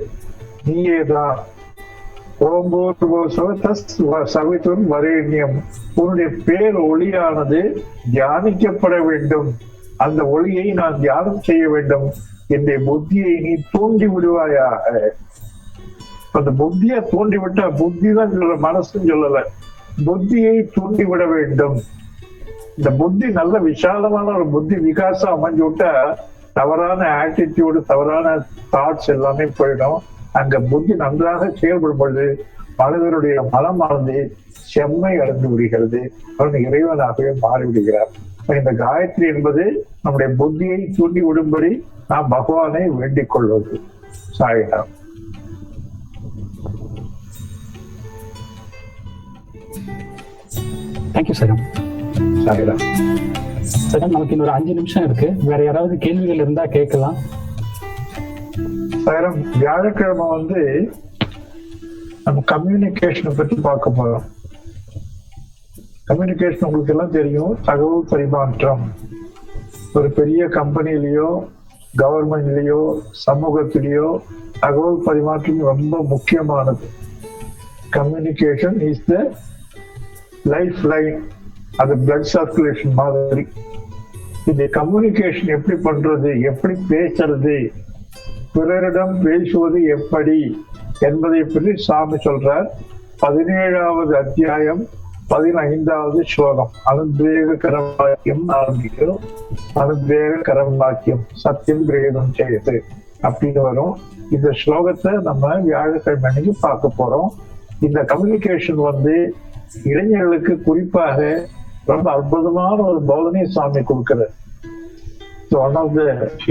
நீயேதான். சவித்துவம் வரேண்யம். உன்னுடைய பேர் ஒளியானது தியானிக்கப்பட வேண்டும். அந்த ஒளியை நான் தியானம் செய்ய வேண்டும். என்னுடைய புத்தியை நீ தூண்டி விடுவாயாக. அந்த புத்தியை தூண்டி விட்டா, புத்தி தான் சொல்ற, மனசுன்னு சொல்லல, புத்தியை தூண்டி விட வேண்டும். இந்த புத்தி நல்ல விசாலமான ஒரு புத்தி விகாசம் அமைஞ்சு விட்டா தவறான ஆட்டிடியூடு, தவறான தாட்ஸ் எல்லாமே போயிடும். அங்க புத்தி நன்றாக செயல்படும் பொழுது மனிதனுடைய மனமானது செம்மை அடைந்து விடுகிறது. அவன் இறைவனாகவே மாறிவிடுகிறார். இந்த காயத்ரி என்பது நம்முடைய புத்தியை தூண்டி விடும்படி நாம் பகவானை வேண்டிக் கொள்வது. சாயிராம். Thank you sir. சாயிராம். சரி, நமக்கு இன்னொரு 5 நிமிஷம் இருக்கு. வேற யாராவது கேள்விகள் இருந்தா கேட்கலாம். சாயிரம், வியாழக்கிழமை வந்து நம்ம கம்யூனிகேஷனை பத்தி பார்க்க போறோம். கம்யூனிகேஷன் உங்களுக்கு எல்லாம் தெரியும், தகவல் பரிமாற்றம். ஒரு பெரிய கம்பெனிலேயோ கவர்மெண்ட்லயோ சமூகத்திலேயோ தகவல் பரிமாற்றம் ரொம்ப முக்கியமானது. Communication is the life line, அது பிளட் சர்க்குலேஷன் மாதிரி. இந்த கம்யூனிகேஷன் எப்படி பண்றது, எப்படி பேசுறது, பிறரிடம் பேசுவது எப்படி என்பதை பற்றி சாமி சொல்றார். 17வது அத்தியாயம் 15வது ஸ்லோகம். அனுத்வேக கரவாக்கியம் ஆரம்பிக்கிறோம். அனுத்வேக கரவாக்கியம் சத்தியம் கிரேதம் செய்யுது அப்படின்னு வரும். இந்த ஸ்லோகத்தை நம்ம வியாழக்கிழமை அன்னைக்கு பார்க்க போறோம். இந்த கம்யூனிகேஷன் வந்து இளைஞர்களுக்கு குறிப்பாக ரொம்ப அற்புதமான ஒரு போதனை சாமி கொடுக்கிறார். One of the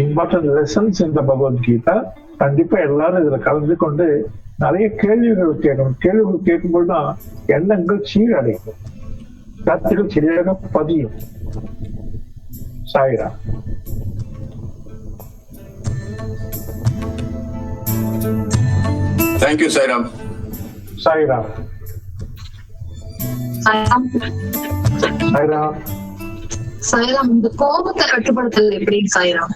important lessons இந்த பகவத்கீதா. கண்டிப்பா எல்லாரும் இதுல கலந்து கொண்டு நிறைய கேள்விகள் கேட்கணும். கேள்விகள் கேட்கும்போது தான் எண்ணங்கள் சீரடையும், கருத்துக்கள் சரியாக பதியும். சாயிரா. தேங்க்யூ சாய்ராம். சாயிரா. சாயிரா. சாய்ராம், இந்த கோபத்தை கட்டுப்படுத்துறது எப்படி சாய்ராம்?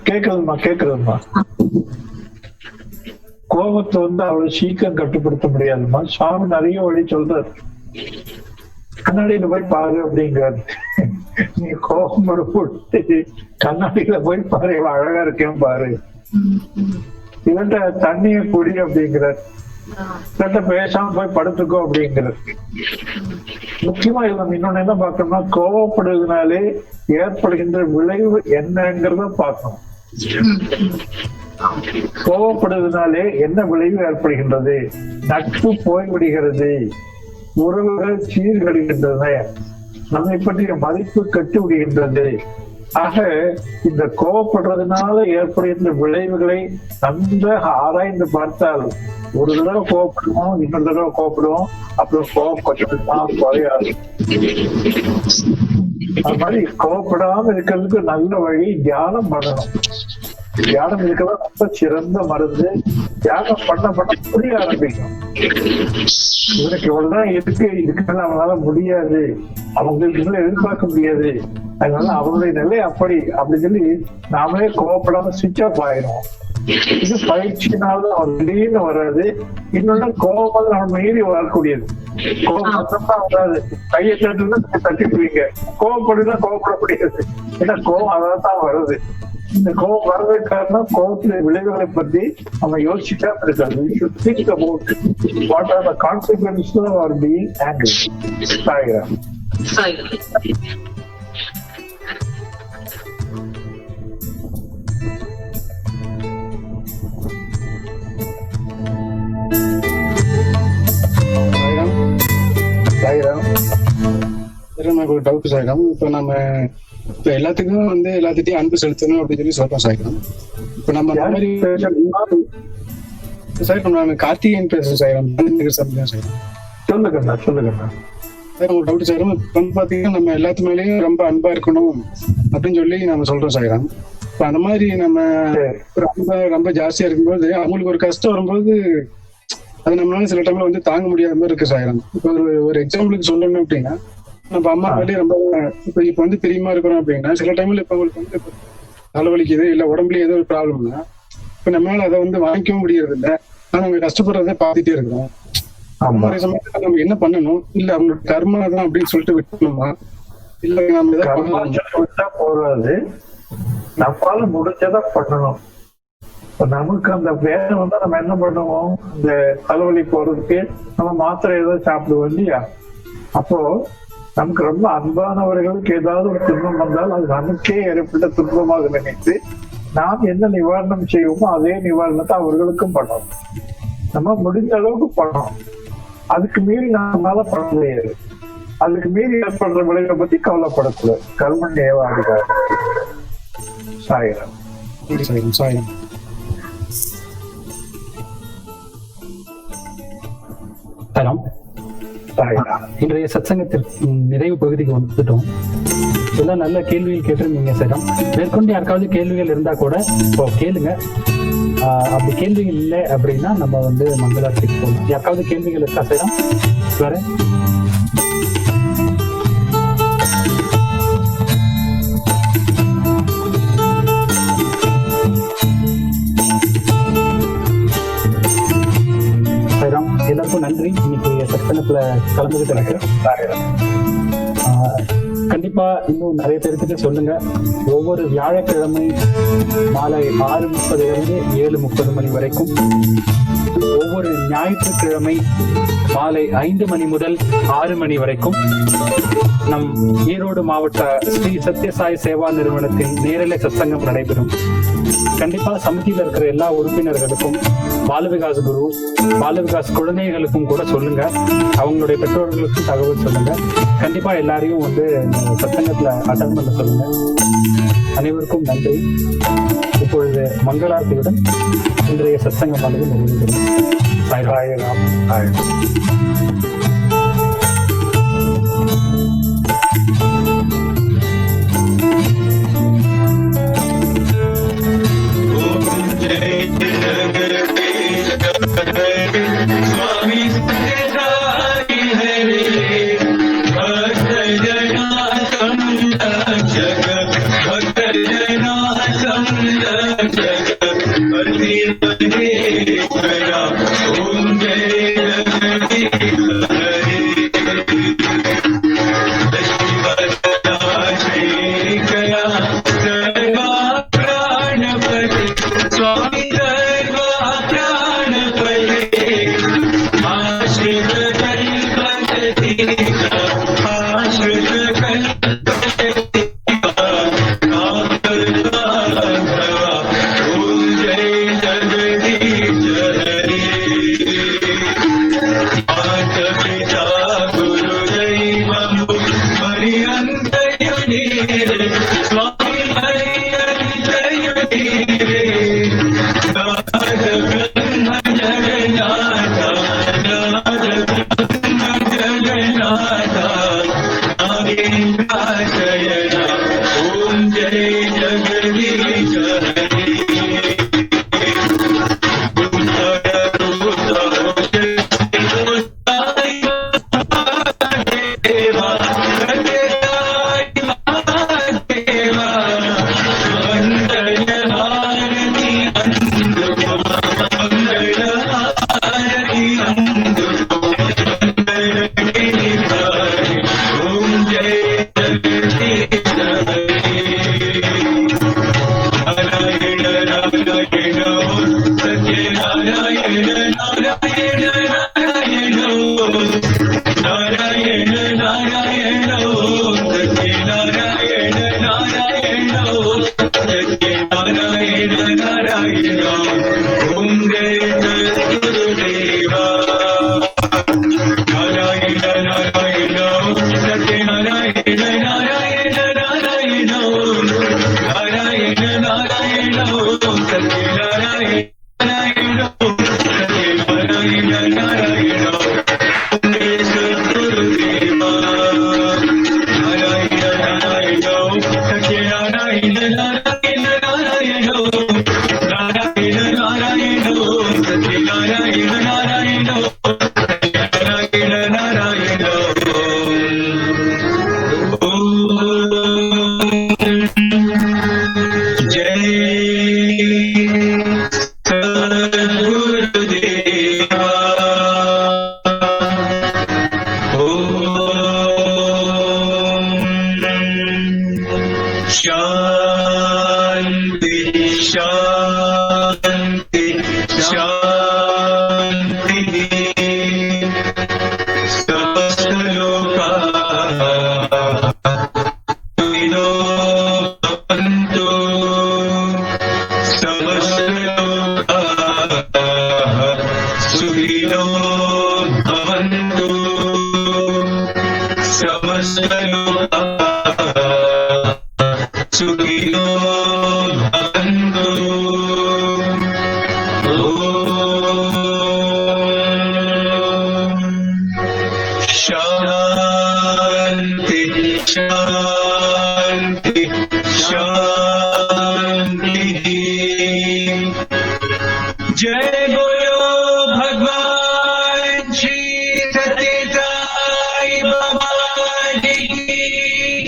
கேக்குறதுமா. கோபத்தை வந்து அவ்வளவு சீக்கிரம் கட்டுப்படுத்த முடியாதுமா. சாமி நிறைய வழி சொல்றாரு. கண்ணாடியில போய் பாரு அப்படிங்கிறாரு. நீ கோபம் போட்டு கண்ணாடியில போய் பாரு, இவ்வளவு அழகா இருக்கேன் பாரு. இவன்ட்ட தண்ணிய குடி அப்படிங்கிறார். இவன்ட்ட பேசாம போய் படுத்துக்கோ அப்படிங்கிறார். முக்கியமா இதுல நம்ம இன்னொன்னு என்ன பார்க்கணும்னா, கோவப்படுவதனாலே ஏற்படுகின்ற விளைவு என்னங்கிறத பார்க்கணும். கோவப்படுவதனாலே என்ன விளைவு ஏற்படுகின்றது? நட்பு போய்விடுகிறது, உறவுகள் சீர்கடுகின்றன, நம்மை பற்றிய மதிப்பு கட்டி விடுகின்றது. ஆக இந்த கோவப்படுறதுனால ஏற்படுகின்ற விளைவுகளை நன்றாக ஆராய்ந்து பார்த்தால், ஒரு தடவை கோவப்படுவோம், இன்னொரு தடவை கோவப்படுவோம், அப்புறம் கோவம் கொஞ்சம் குறையாது. அது மாதிரி கோவப்படாம இருக்கிறதுக்கு நல்ல வழி தியானம் பண்ணணும். தியானம் இருக்கிறதா ரொம்ப சிறந்த மருந்து. தியானம் பண்ண புரிய ஆரம்பிக்கும். இவனுக்கு இவ்வளவுதான் இருக்கு, இதுக்கு அவனால முடியாது, அவங்களுக்கு இன்னும் எதிர்பார்க்க முடியாது, அதனால அவனுடைய நிலை அப்படி அப்படின்னு சொல்லி நாமளே கோவப்படாம சுவிட்ச் ஆஃப் ஆயிடும். இது பயிற்சினால அவன் திடீர்னு வராது. இன்னொன்னு கோபம் நம்ம மீறி வரக்கூடியது. கோபம் வராது. கையை தட்டுனா தட்டிடுவீங்க, கோவப்படுனா கோவப்பட முடியாது. ஏன்னா கோபம் அதான் வருது. இந்த கோபம் வர்றதுக்கு காரணம் கோபத்துல விளைவுகளை பத்தி நம்ம யோசிக்காம இருக்காது. We should think about what are the consequences of our being angry. Sairam. எனக்கு ஒரு டவுட் சாய்ராம். இப்ப எல்லாத்துக்கும் வந்து எல்லாத்திட்டையும் அன்பு செலுத்தணும் அப்படின்னு சொல்லி சொல்றோம் சாய்ராம். இப்ப நம்ம அந்த மாதிரி சார், நான் கார்த்திகேயன் பேசுறேன் சாய்ராம். சொல்லுங்க. ஒரு டவுட் சாய்ராம். இப்ப வந்து பாத்தீங்கன்னா நம்ம எல்லாத்து மேலேயும் ரொம்ப அன்பா இருக்கணும் அப்படின்னு சொல்லி நம்ம சொல்றோம் சாய்ராம். இப்ப அந்த மாதிரி நம்ம ரொம்ப ஜாஸ்தியா இருக்கும்போது அவங்களுக்கு ஒரு கஷ்டம் வரும்போது அது நம்மளால சில டைம்ல வந்து தாங்க முடியாத மாதிரி இருக்கு சாய்ராம். இப்ப ஒரு எக்ஸாம்பிளுக்கு சொல்லணும் அப்படின்னா, நம்ம அம்மா மேலேயே ரொம்ப இப்ப வந்து பிரியமா இருக்கிறோம் அப்படின்னா, சில டைம்ல இப்ப உங்களுக்கு வந்து தலைவலிக்குது இல்ல உடம்புல ஏதோ ஒரு ப்ராப்ளம்னா, இப்ப நம்மளால அதை வந்து வாங்கிக்கவும் முடியறது இல்லை. ஆனா அவங்க கஷ்டப்படுறதை பார்த்துட்டே இருக்கிறோம். சமயத்துல நம்ம என்ன பண்ணணும்? இல்ல அவங்களோட கர்மா தான் அப்படின்னு சொல்லிட்டு விட்டுணுமா, இல்ல நம்ம போறாது, நம்மளால முடிஞ்சதா பண்ணணும். நமக்கு அந்த வேலை வந்தா நம்ம என்ன பண்ணுவோம்? இந்த தலைவலி போறதுக்கு நம்ம மாத்திரை ஏதாவது சாப்பிடுவோம் இல்லையா? அப்போ நமக்கு ரொம்ப அன்பானவர்களுக்கு ஏதாவது ஒரு துன்பம் வந்தால் அது நமக்கே ஏற்பட்ட துன்பமாக நினைத்து நாம் என்ன நிவாரணம் செய்வோமோ அதே நிவாரணத்தை அவர்களுக்கும் பண்ணணும். நம்ம முடிஞ்ச அளவுக்கு பண்ணணும். அதுக்கு மீறி நம்மளால பண்ண முடியாது. அதுக்கு மீறி ஏற்படுற விளைவை பத்தி கவலைப்படக்கூடாது. கர்மன் ஏவாதிகாரம். சாயிரம். சாயிரம். சாய்ராம். இன்றைய சத்சங்கத்திற்கு நிறைவு பகுதிக்கு வந்துட்டோம். எல்லாம் நல்ல கேள்விகள் கேட்டிருந்தீங்க சாய்ராம். மேற்கொண்டு யாருக்காவது கேள்விகள் இருந்தா கூட கேளுங்க. அப்படி கேள்விகள் இல்லை அப்படின்னா நம்ம வந்து மங்களாரத்துக்கு போகணும். யாருக்காவது கேள்விகள் இருக்கா சாய்ராம்? வேற சாய்ராம், எல்லாருக்கும் நன்றி. இன்னைக்கு சத்சங்கத்துல கலந்துகிட்டு கண்டிப்பா இன்னும் நிறைய பேருக்கு சொல்லுங்க. ஒவ்வொரு வியாழக்கிழமை மாலை 6:30 7:30 மணி வரைக்கும், ஒவ்வொரு ஞாயிற்றுக்கிழமை மாலை 5 மணி முதல் 6 மணி வரைக்கும் நம் ஈரோடு மாவட்ட ஸ்ரீ சத்யசாய் சேவா நிறுவனத்தின் நேரலை சத்சங்கம் நடைபெறும். கண்டிப்பா சமிதியில இருக்கிற எல்லா உறுப்பினர்களுக்கும், பாலவிகாஸ் குரு, பாலவிகாஸ் குழந்தைகளுக்கும் கூட சொல்லுங்க. அவங்களுடைய பெற்றோர்களுக்கும் தகவல் சொல்லுங்க. கண்டிப்பா எல்லாரையும் வந்து சத்சங்கத்துல அட்டன் பண்ண சொல்லுங்க. அனைவருக்கும் நன்றி. இப்பொழுது மங்களாரத்தியுடன் இன்றைய சத்சங்கமானது நிறைவேறும். சாய்ராம்.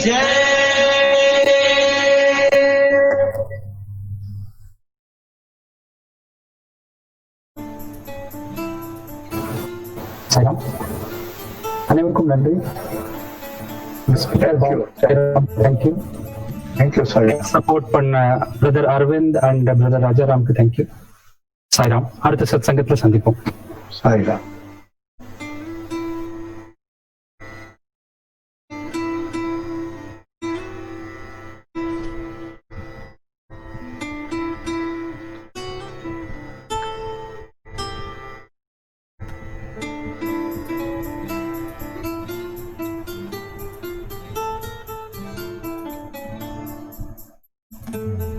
சாய்ராம். அனைவருக்கும் நன்றி. தேங்க்யூ. தேங்க்யூ சாய்ராம். சப்போர்ட் பண்ண பிரதர் அரவிந்த் அண்ட் பிரதர் ராஜாராம்க்கு தேங்க்யூ. சாய்ராம். அடுத்த சத் சங்கத்துல சந்திப்போம். சாய்ராம். Thank you.